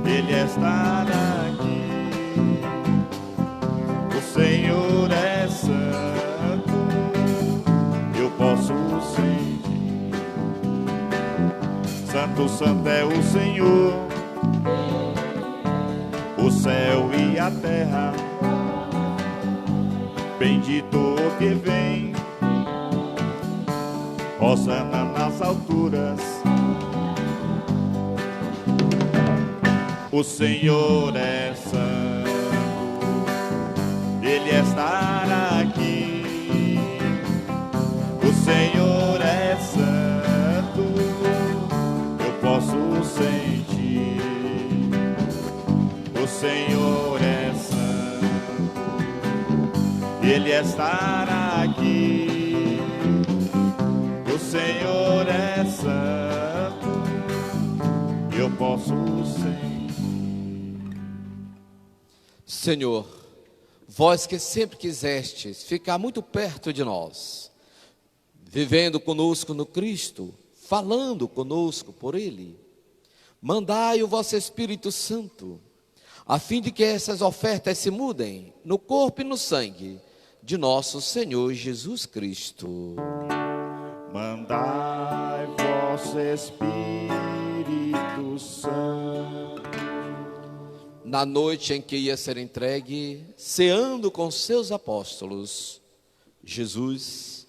Ele está aqui. O Senhor é santo, eu posso sentir. Santo, santo é o Senhor, o céu e a terra, bendito o que vem, hosana nas alturas. O Senhor é santo, Ele está aqui. O Senhor é santo, posso sentir. O Senhor é santo, Ele está aqui. O Senhor é santo, eu posso sentir. Senhor, vós que sempre quisestes ficar muito perto de nós, vivendo conosco no Cristo, falando conosco por Ele, mandai o vosso Espírito Santo, a fim de que essas ofertas se mudem no corpo e no sangue de nosso Senhor Jesus Cristo. Mandai vosso Espírito Santo. Na noite em que ia ser entregue, ceando com seus apóstolos, Jesus,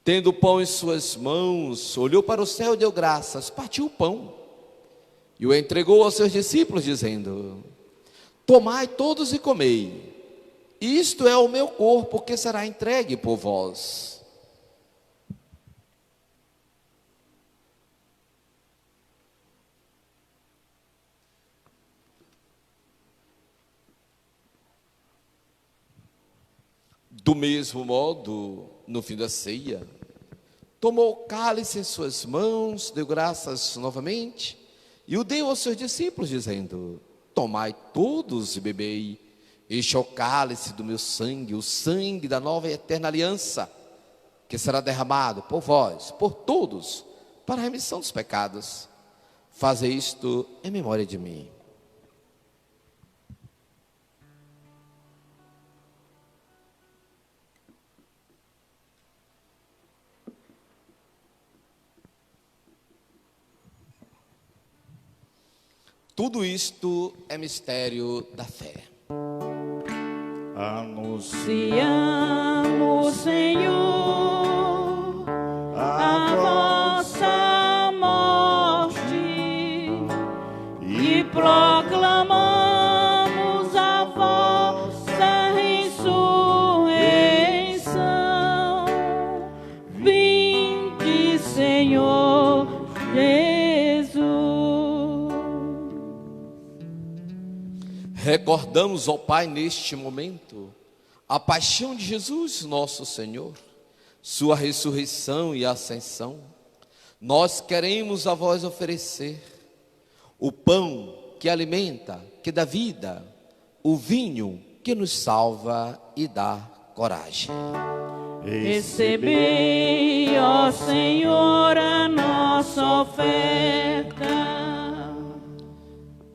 tendo o pão em suas mãos, olhou para o céu e deu graças, partiu o pão e o entregou aos seus discípulos, dizendo: tomai todos e comei, isto é o meu corpo que será entregue por vós. Do mesmo modo, no fim da ceia, tomou o cálice em suas mãos, deu graças novamente e o deu aos seus discípulos, dizendo: tomai todos e bebei, este é o cálice do meu sangue, o sangue da nova e eterna aliança, que será derramado por vós, por todos, para a remissão dos pecados. Fazei isto em memória de mim. Tudo isto é mistério da fé. Anunciamos, Senhor, a vossa morte e proclamamos a vossa ressurreição. Vinde, Senhor Jesus. Recordamos, ó Pai, neste momento, a paixão de Jesus, nosso Senhor, sua ressurreição e ascensão. Nós queremos a vós oferecer o pão que alimenta, que dá vida, o vinho que nos salva e dá coragem. Recebei, ó Senhor, a nossa oferta.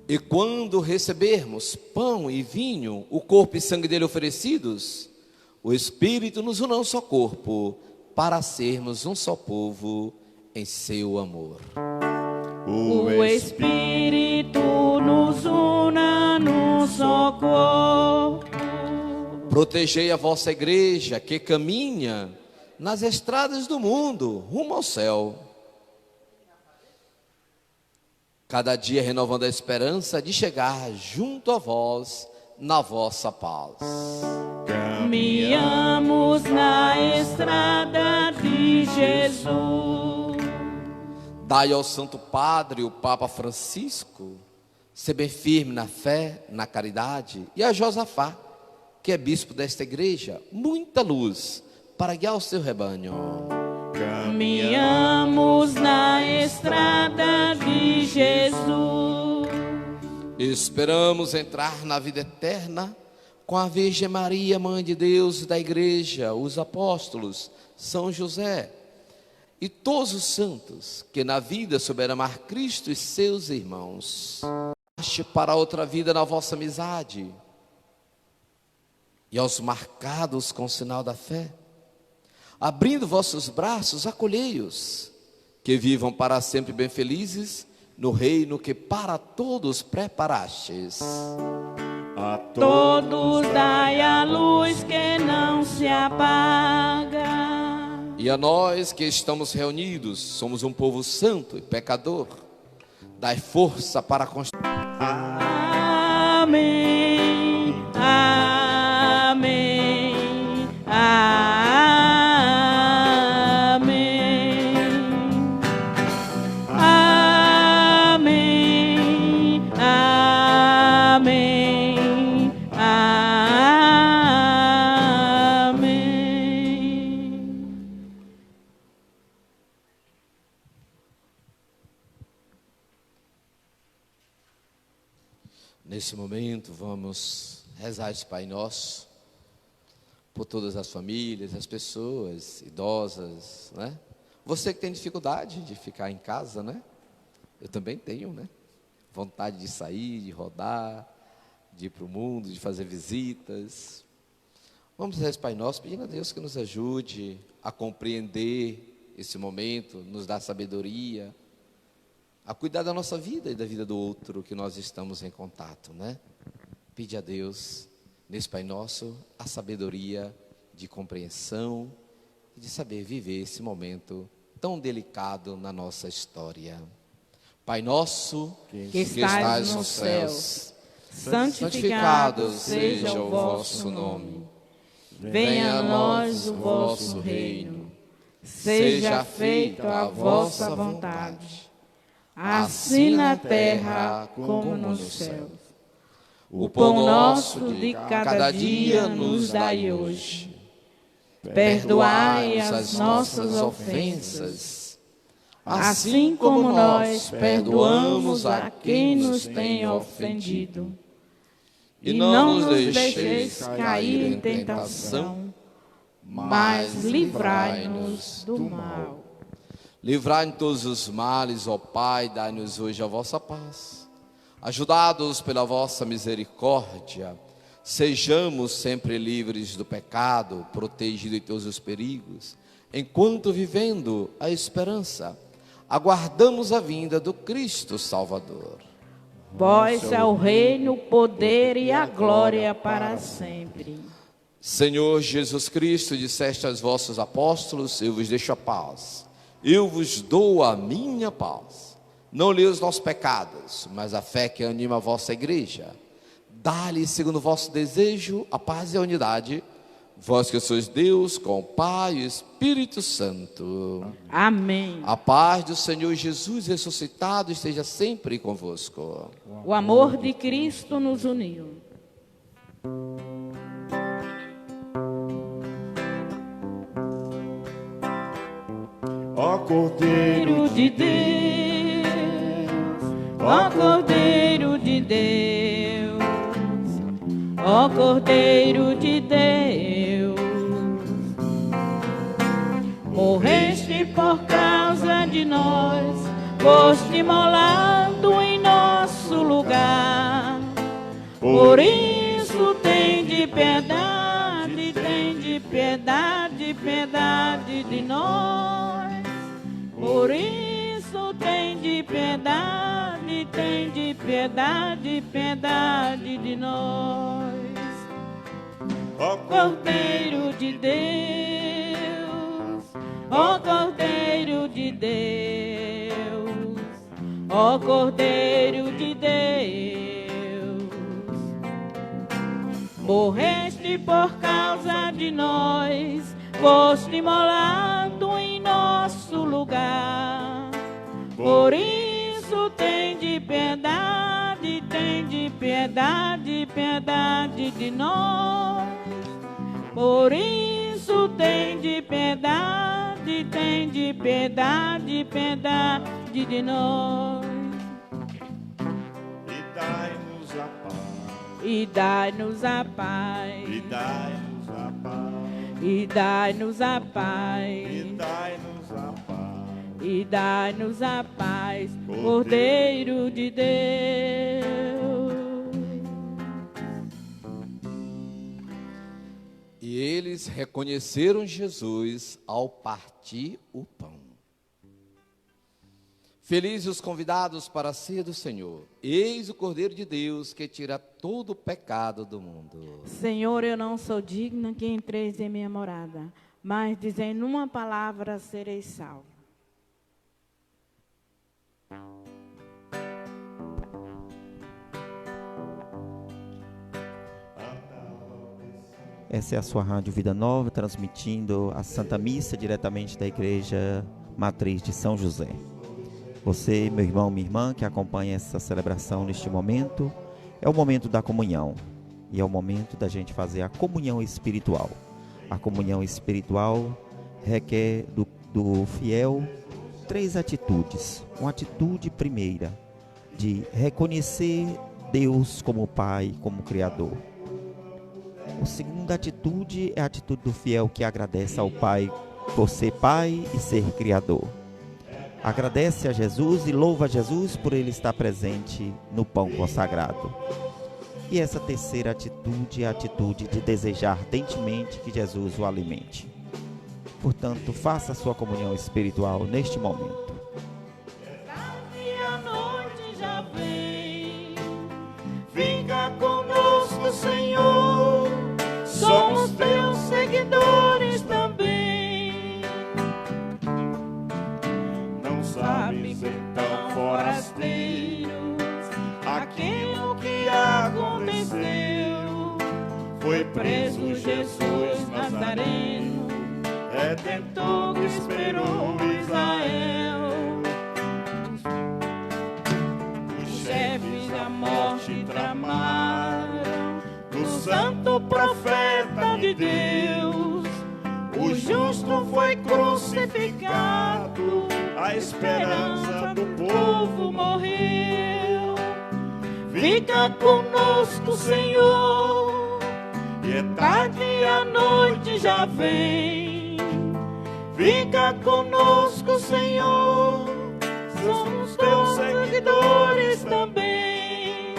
E quando recebermos pão e vinho, o corpo e sangue dele oferecidos, o Espírito nos une a um só corpo, para sermos um só povo em seu amor. O Espírito nos una num só corpo. Protegei a vossa igreja que caminha nas estradas do mundo, rumo ao céu. Cada dia renovando a esperança de chegar junto a vós na vossa paz. Caminhamos na estrada de Jesus. Dai ao Santo Padre, o Papa Francisco, ser bem firme na fé, na caridade, e a Josafá, que é bispo desta igreja, muita luz para guiar o seu rebanho. Caminhamos na estrada de Jesus. Esperamos entrar na vida eterna com a Virgem Maria, Mãe de Deus e da Igreja, os apóstolos, São José e todos os santos que na vida souberam amar Cristo e seus irmãos. Para outra vida na vossa amizade e aos marcados com o sinal da fé, abrindo vossos braços, acolhei-os, que vivam para sempre bem felizes no reino que para todos preparastes. A todos dai a luz que não se apaga. E a nós que estamos reunidos, somos um povo santo e pecador, dai força para construir. Amém, amém, amém. Nesse momento vamos rezar esse Pai Nosso por todas as famílias, as pessoas idosas, né? Você que tem dificuldade de ficar em casa, né? Eu também tenho, né? Vontade de sair, de rodar, de ir para o mundo, de fazer visitas. Vamos rezar esse Pai Nosso, pedindo a Deus que nos ajude a compreender esse momento, nos dá sabedoria, a cuidar da nossa vida e da vida do outro que nós estamos em contato, né? Pede a Deus, nesse Pai Nosso, a sabedoria de compreensão e de saber viver esse momento tão delicado na nossa história. Pai nosso, que estais nos céus, santificado seja o vosso nome. Venha a nós o vosso reino. Seja feita a vossa vontade, assim na terra como nos céus. O pão nosso de cada dia nos dai hoje. perdoai as nossas ofensas, assim como nós perdoamos a quem nos tem ofendido. E não nos deixeis cair em tentação, mas livrai-nos do mal. Livrai-nos de todos os males, ó Pai, dai-nos hoje a vossa paz. Ajudados pela vossa misericórdia, sejamos sempre livres do pecado, protegidos de todos os perigos, enquanto vivendo a esperança, aguardamos a vinda do Cristo Salvador. Vós é o reino, o poder e a glória para sempre. Senhor Jesus Cristo, disseste aos vossos apóstolos: eu vos deixo a paz, eu vos dou a minha paz. Não lhe os nossos pecados, mas a fé que anima a vossa igreja. Dá-lhe, segundo o vosso desejo, a paz e a unidade, vós que sois Deus, com o Pai e o Espírito Santo. Amém. A paz do Senhor Jesus ressuscitado esteja sempre convosco. O amor de Cristo nos uniu. Ó Cordeiro de Deus, ó Cordeiro de Deus, ó Cordeiro de Deus, morreste por causa de nós, foste imolado em nosso lugar. Por isso tem de piedade, piedade de nós. Por isso tem de piedade, piedade de nós. Ó Cordeiro de Deus, ó Cordeiro de Deus, ó Cordeiro de Deus, morreste por causa de nós, foste imolado em nosso lugar. Por isso tem de piedade, piedade de nós. Por isso tem de piedade, piedade de nós. e dai-nos a paz. E dai-nos a paz. E dai-nos a paz. E dai-nos a paz. E dai-nos a paz, Cordeiro de Deus. E eles reconheceram Jesus ao partir o pão. Felizes os convidados para a ceia do Senhor. Eis o Cordeiro de Deus que tira todo o pecado do mundo. Senhor, eu não sou digna que entreis em minha morada, mas dizendo uma palavra serei salvo. Essa é a sua Rádio Vida Nova, transmitindo a Santa Missa diretamente da Igreja Matriz de São José. Você, meu irmão, minha irmã, que acompanha essa celebração neste momento, é o momento da comunhão. E é o momento da gente fazer a comunhão espiritual. A comunhão espiritual requer do fiel 3 atitudes. Uma atitude primeira, de reconhecer Deus como Pai, como Criador. A segunda atitude é a atitude do fiel que agradece ao Pai por ser Pai e ser Criador. Agradece a Jesus e louva a Jesus por Ele estar presente no pão consagrado. E essa terceira atitude é a atitude de desejar ardentemente que Jesus o alimente. Portanto, faça a sua comunhão espiritual neste momento. E a noite já vem, fica conosco, Senhor, somos teus seguidores também. Não sabes então, forasteiros, aquilo que aconteceu. foi Preso Jesus Nazareno, redentor que esperou Israel. Os chefes da morte tramaram, o santo profeta de Deus, justo foi crucificado, a esperança do povo morreu. Fica conosco, Senhor, e é tarde e a noite já vem. Fica conosco, Senhor, somos teus seguidores também.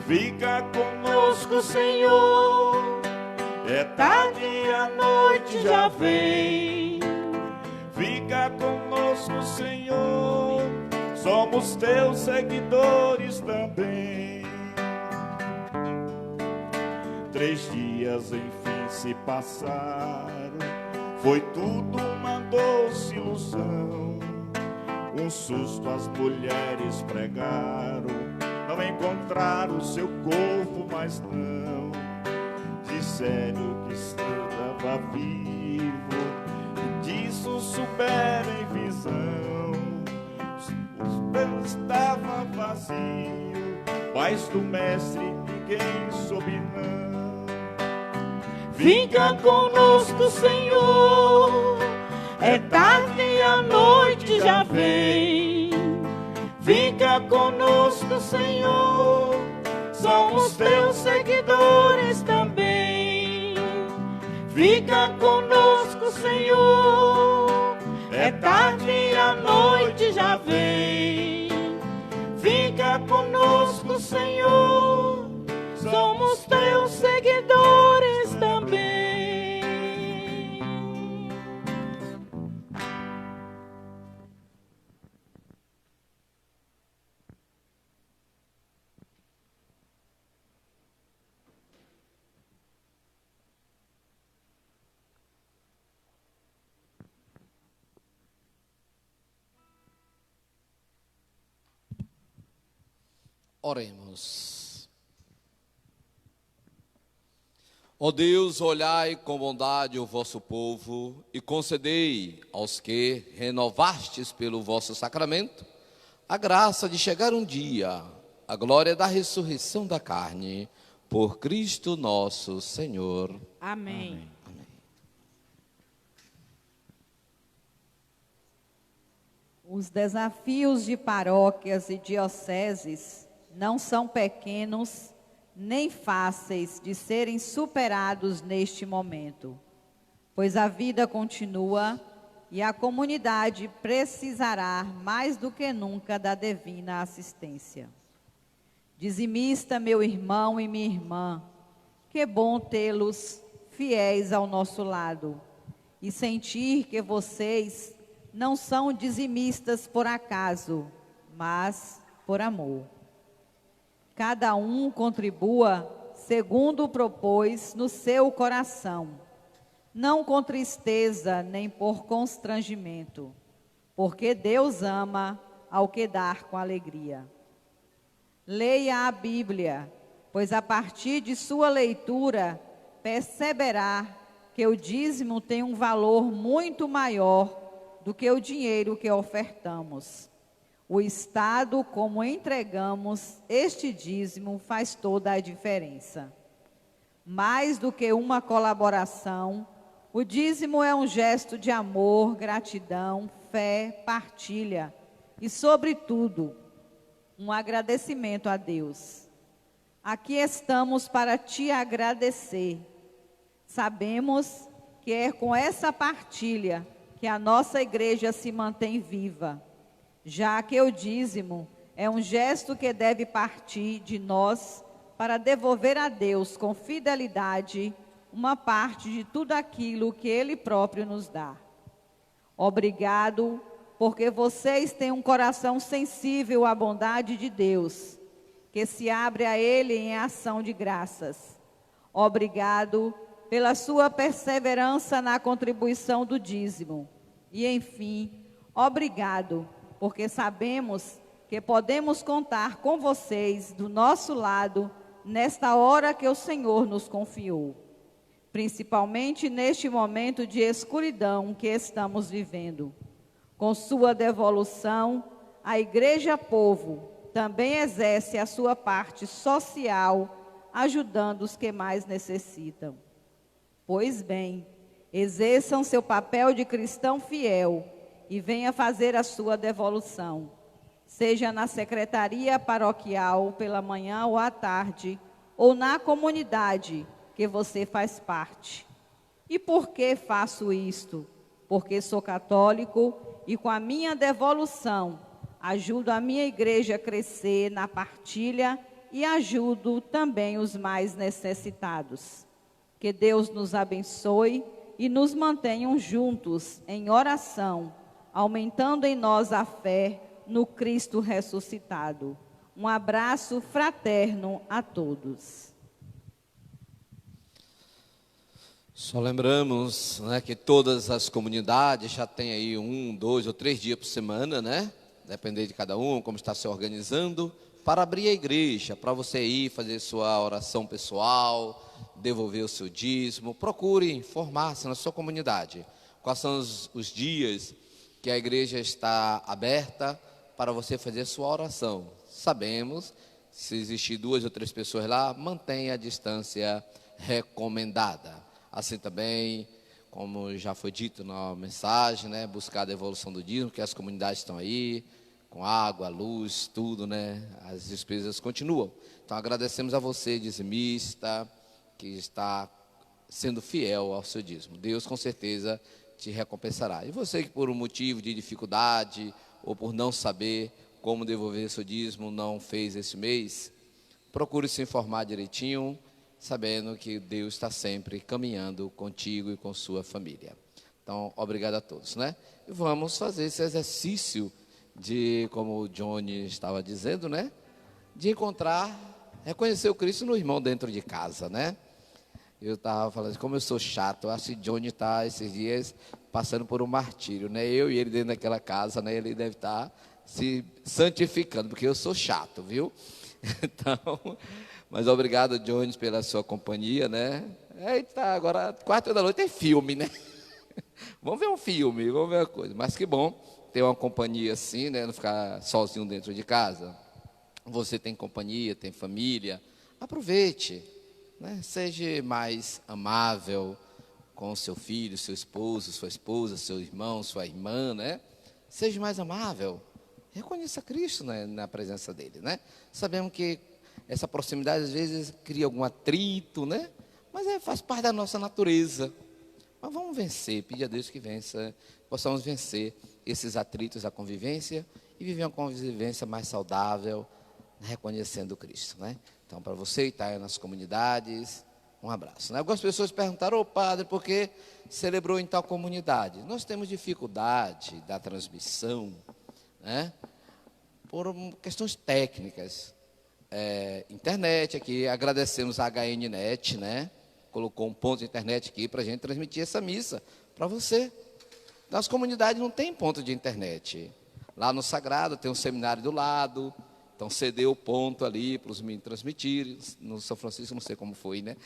Fica conosco, Senhor, é tarde e a noite já vem. Fica conosco, Senhor, somos teus seguidores também. 3 dias enfim se passaram, foi tudo uma doce ilusão. Um susto as mulheres pregaram, não encontraram seu corpo, mas não. Disseram que estava vivo, e disso souberam em visão. O pão estava vazio, mas do mestre ninguém soube não. Fica conosco, Senhor, é tarde e a noite já vem. Fica conosco, Senhor, somos teus seguidores também. Fica conosco, Senhor, é tarde e a noite já vem. Fica conosco, Senhor, somos teus seguidores também. Oremos. Ó Deus, olhai com bondade o vosso povo e concedei aos que renovastes pelo vosso sacramento a graça de chegar um dia à glória da ressurreição da carne, por Cristo nosso Senhor. Amém. Amém. Os desafios de paróquias e dioceses não são pequenos nem fáceis de serem superados neste momento, pois a vida continua e a comunidade precisará mais do que nunca da divina assistência. Dizimista, meu irmão e minha irmã, que bom tê-los fiéis ao nosso lado e sentir que vocês não são dizimistas por acaso, mas por amor. Cada um contribua segundo propôs no seu coração, não com tristeza nem por constrangimento, porque Deus ama ao que dar com alegria. Leia a Bíblia, pois a partir de sua leitura perceberá que o dízimo tem um valor muito maior do que o dinheiro que ofertamos. O estado como entregamos este dízimo faz toda a diferença. Mais do que uma colaboração, o dízimo é um gesto de amor, gratidão, fé, partilha e, sobretudo, um agradecimento a Deus. Aqui estamos para te agradecer. Sabemos que é com essa partilha que a nossa igreja se mantém viva, já que o dízimo é um gesto que deve partir de nós para devolver a Deus com fidelidade uma parte de tudo aquilo que Ele próprio nos dá. Obrigado, porque vocês têm um coração sensível à bondade de Deus, que se abre a Ele em ação de graças. Obrigado pela sua perseverança na contribuição do dízimo. E, enfim, obrigado, porque sabemos que podemos contar com vocês do nosso lado nesta hora que o Senhor nos confiou, principalmente neste momento de escuridão que estamos vivendo. Com sua devolução, a Igreja Povo também exerce a sua parte social, ajudando os que mais necessitam. Pois bem, Exerçam seu papel de cristão fiel e venha fazer a sua devolução, seja na secretaria paroquial pela manhã ou à tarde, ou na comunidade que você faz parte. E por que faço isto? Porque sou católico e com a minha devolução ajudo a minha igreja a crescer na partilha e ajudo também os mais necessitados. Que Deus nos abençoe e nos mantenham juntos em oração, aumentando em nós a fé no Cristo ressuscitado. Um abraço fraterno a todos. Só lembramos, né, que todas as comunidades já têm aí 1, 2 ou 3 dias por semana, né? Depender de cada um, como está se organizando, para abrir a igreja, para você ir fazer sua oração pessoal, devolver o seu dízimo. Procure informar-se na sua comunidade. Quais são os dias que a igreja está aberta para você fazer sua oração. Sabemos, se existir 2 ou 3 pessoas lá, mantenha a distância recomendada. Assim também, como já foi dito na mensagem, né, buscar a devolução do dízimo, que as comunidades estão aí, com água, luz, tudo, né, as despesas continuam. Então agradecemos a você, dizimista, que está sendo fiel ao seu dízimo. Deus com certeza te recompensará. E você que por um motivo de dificuldade, ou por não saber como devolver seu dízimo, não fez esse mês, procure se informar direitinho, sabendo que Deus está sempre caminhando contigo e com sua família. Então, obrigado a todos, né? E vamos fazer esse exercício de, como o Johnny estava dizendo, né? De encontrar, reconhecer o Cristo no irmão dentro de casa, né? Eu estava falando, como eu sou chato, eu acho que Johnny está esses dias passando por um martírio, né? Eu e ele dentro daquela casa, né? Ele deve estar se santificando, porque eu sou chato, viu? Então, mas obrigado, Johnny, pela sua companhia, né? Eita, agora, 4h da noite é filme, né? Vamos ver um filme, vamos ver uma coisa. Mas que bom ter uma companhia assim, né? Não ficar sozinho dentro de casa. Você tem companhia, tem família, aproveite, né? Seja mais amável com seu filho, seu esposo, sua esposa, seu irmão, sua irmã, né? Seja mais amável. Reconheça Cristo, né, na presença dele, né? Sabemos que essa proximidade às vezes cria algum atrito, né? Mas faz parte da nossa natureza. Mas vamos vencer, pedir a Deus que vença, possamos vencer esses atritos da convivência e viver uma convivência mais saudável, reconhecendo Cristo, né? Então, para você que está aí nas comunidades, um abraço, né? Algumas pessoas perguntaram, ô padre, por que celebrou em tal comunidade? Nós temos dificuldade da transmissão, né? Por questões técnicas. Internet aqui, agradecemos a HNnet, né? Colocou um ponto de internet aqui para a gente transmitir essa missa para você. Nas comunidades não tem ponto de internet. Lá no Sagrado tem um seminário do lado, então cedeu o ponto ali para os meninos transmitirem. No São Francisco não sei como foi, né?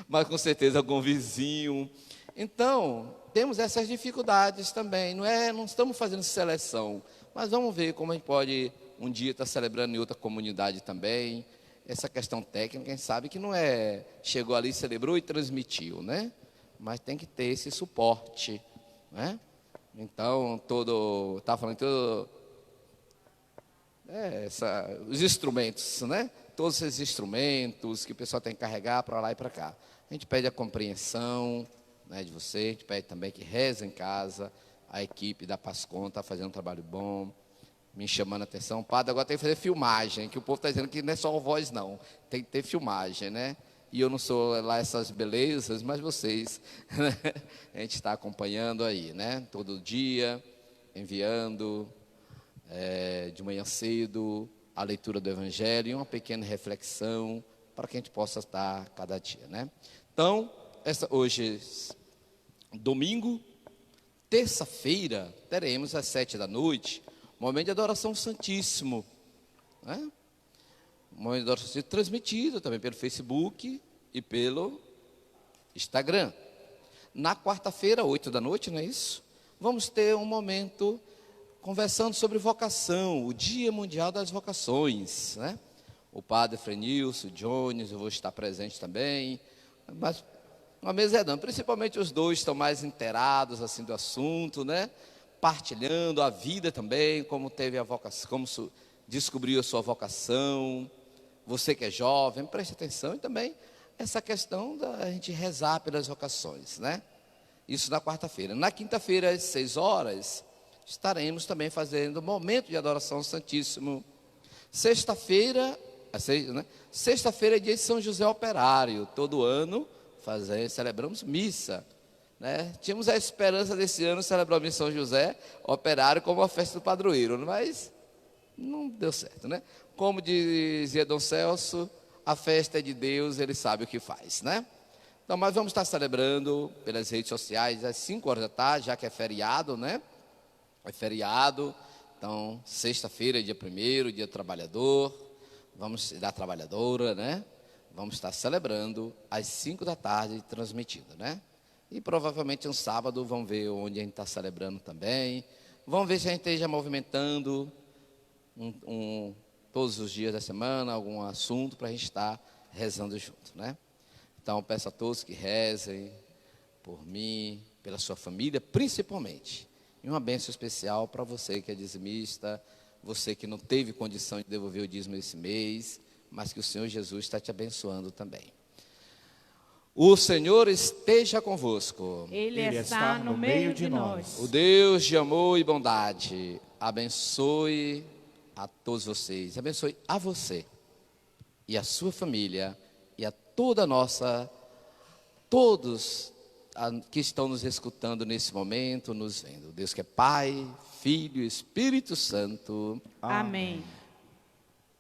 Mas com certeza algum vizinho. Então, temos essas dificuldades também. Não estamos fazendo seleção, mas vamos ver como a gente pode um dia estar celebrando em outra comunidade também. Essa questão técnica, quem sabe que não chegou ali, celebrou e transmitiu, né? Mas tem que ter esse suporte, né? Então, estava falando os instrumentos, né? Todos esses instrumentos que o pessoal tem que carregar para lá e para cá. A gente pede a compreensão, né, de você, a gente pede também que reze em casa. A equipe da Pascom está fazendo um trabalho bom, me chamando a atenção. Padre, agora tem que fazer filmagem, que o povo está dizendo que não é só voz, não. Tem que ter filmagem, né? E eu não sou lá essas belezas, mas vocês, né? A gente está acompanhando aí, né? Todo dia, enviando, de manhã cedo, a leitura do Evangelho e uma pequena reflexão para que a gente possa estar cada dia, né? Então, hoje, domingo, terça-feira, teremos às 7h, momento de adoração Santíssimo, né? Momento de adoração Santíssimo transmitido também pelo Facebook e pelo Instagram. Na quarta-feira, 8h, não é isso? Vamos ter um momento conversando sobre vocação, o Dia Mundial das Vocações, né? O padre Frenilson, o Jones, eu vou estar presente também, mas uma mesa redonda. Principalmente os dois estão mais inteirados assim do assunto, né? Partilhando a vida também, como teve a vocação, como descobriu a sua vocação. Você que é jovem, preste atenção. E também essa questão da gente rezar pelas vocações, né? Isso na quarta-feira. Na quinta-feira, às 6 horas, estaremos também fazendo momento de adoração ao Santíssimo. Sexta-feira, né? Sexta-feira é dia de São José Operário. Todo ano celebramos missa, né? Tínhamos a esperança desse ano celebrar a missa São José Operário como a festa do padroeiro, mas não deu certo, né? Como dizia Dom Celso, a festa é de Deus, Ele sabe o que faz, né? Então, mas vamos estar celebrando pelas redes sociais às 5 horas da tarde, já que é feriado, né? É feriado, então, sexta-feira, dia 1º, dia do trabalhador, da trabalhadora, né? Vamos estar celebrando às 5 da tarde, transmitindo, né? E provavelmente um sábado, vamos ver onde a gente está celebrando também. Vamos ver se a gente esteja movimentando todos os dias da semana, algum assunto para a gente estar rezando junto, né? Então, peço a todos que rezem por mim, pela sua família, principalmente. E uma bênção especial para você que é dizimista, você que não teve condição de devolver o dízimo esse mês, mas que o Senhor Jesus está te abençoando também. O Senhor esteja convosco. Ele está no meio de nós. O Deus de amor e bondade abençoe a todos vocês, abençoe a você e a sua família e a todos que estão nos escutando nesse momento, nos vendo. Deus que é Pai, Filho e Espírito Santo. Amém.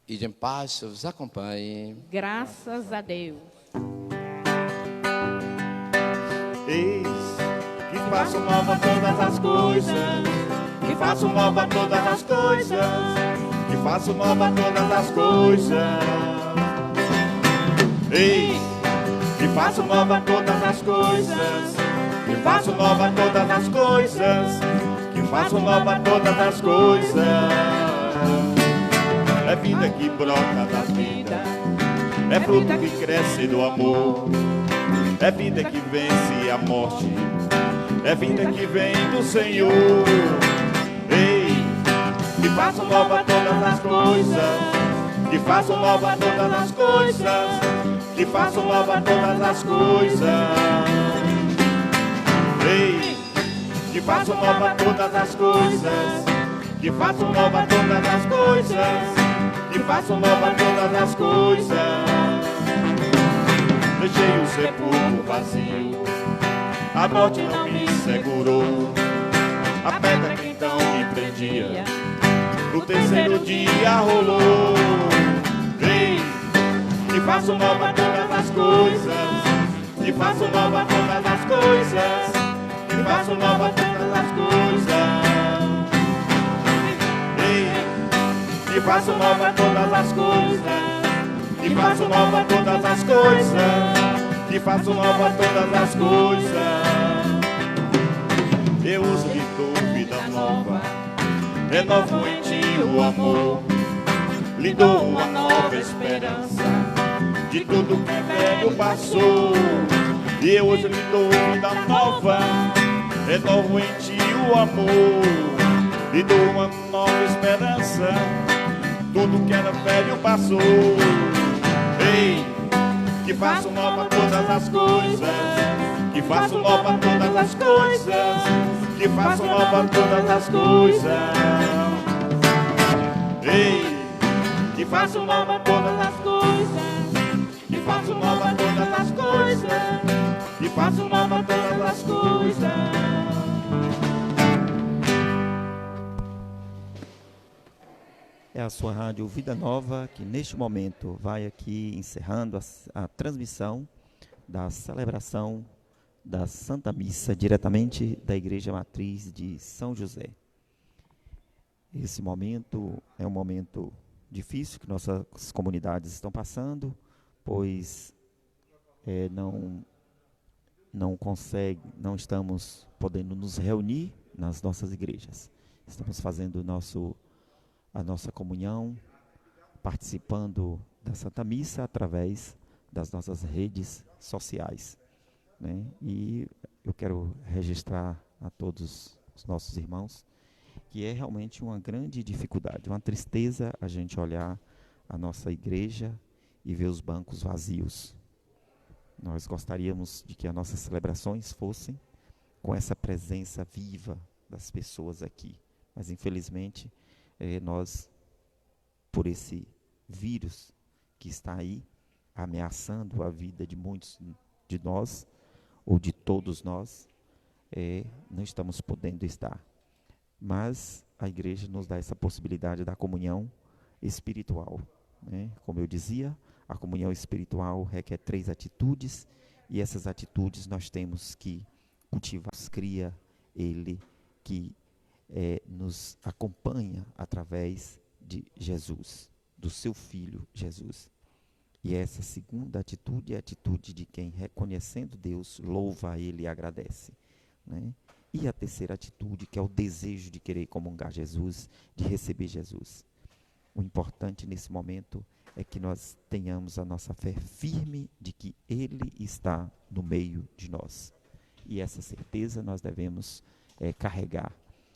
Ide em paz, Senhor vos acompanhe. Graças a Deus. Eis que faço nova todas as coisas, que faço nova todas as coisas, que faço nova todas as coisas. Eis que faço nova todas as coisas, que faço nova todas as coisas, que faço nova todas as coisas. É vida que brota da vida, é fruto que cresce do amor, é vida que vence a morte, é vida que vem do Senhor. Ei, que faço nova todas as coisas, que faço nova todas as coisas, que faço nova todas as coisas. Ei, que faço nova todas as coisas, que faço nova todas as coisas, que faço nova todas as coisas. Deixei o sepulcro vazio, a morte não me segurou, a pedra que então me prendia, no terceiro dia rolou. Ei, que faço nova todas as coisas, que faço nova todas as coisas, que faço nova todas as coisas. Ei, que faço nova todas as coisas, que faço nova todas as coisas, que faço nova todas as coisas. Eu uso de tua vida nova, renovo em ti o amor, lhe dou uma nova esperança de tudo que velho passou. E eu hoje lhe dou vida nova, renovo em ti o amor, lhe dou uma nova esperança, tudo que era velho passou. Ei, que faço nova todas as coisas, que faço nova todas as coisas, que faço nova todas as coisas. Ei, que faço nova todas as coisas, que faço nova todas as coisas, que faço nova todas as coisas. É a sua rádio Vida Nova, que neste momento vai aqui encerrando a transmissão da celebração da Santa Missa, diretamente da Igreja Matriz de São José. Esse momento é um momento difícil que nossas comunidades estão passando, pois não estamos podendo nos reunir nas nossas igrejas. Estamos fazendo a nossa comunhão, participando da Santa Missa através das nossas redes sociais. né? E eu quero registrar a todos os nossos irmãos que é realmente uma grande dificuldade, uma tristeza a gente olhar a nossa igreja e ver os bancos vazios. Nós gostaríamos de que as nossas celebrações fossem com essa presença viva das pessoas aqui, mas infelizmente nós, por esse vírus que está aí ameaçando a vida de muitos de nós, ou de todos nós, não estamos podendo estar. Mas a igreja nos dá essa possibilidade da comunhão espiritual, né? Como eu dizia, a comunhão espiritual requer 3 atitudes, e essas atitudes nós temos que cultivar. Cria Ele que nos acompanha através de Jesus, do seu Filho Jesus. E essa segunda atitude é a atitude de quem, reconhecendo Deus, louva a Ele e agradece, né? E a terceira atitude, que é o desejo de querer comungar Jesus, de receber Jesus. O importante nesse momento é que nós tenhamos a nossa fé firme de que Ele está no meio de nós. E essa certeza nós devemos carregar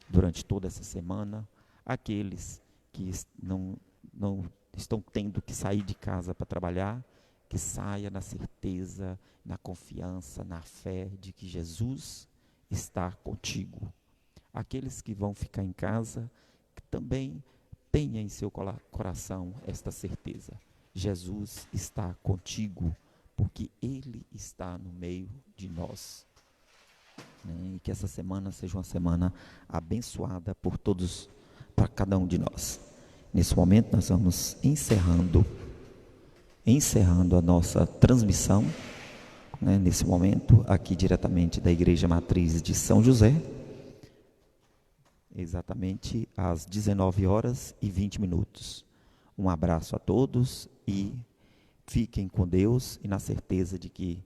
durante toda essa semana. Aqueles que não estão tendo que sair de casa para trabalhar, que saia na certeza, na confiança, na fé de que Jesus está contigo. Aqueles que vão ficar em casa, que também tenha em seu coração esta certeza. Jesus está contigo, porque Ele está no meio de nós. E que essa semana seja uma semana abençoada por todos, para cada um de nós. Nesse momento nós vamos encerrando a nossa transmissão, né, nesse momento, aqui diretamente da Igreja Matriz de São José, exatamente às 19h20. Um abraço a todos e fiquem com Deus e na certeza de que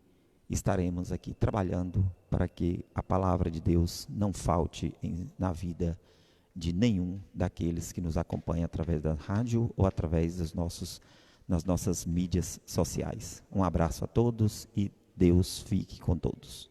estaremos aqui trabalhando para que a palavra de Deus não falte na vida de nenhum daqueles que nos acompanham através da rádio ou através das nossas mídias sociais. Um abraço a todos e Deus fique com todos.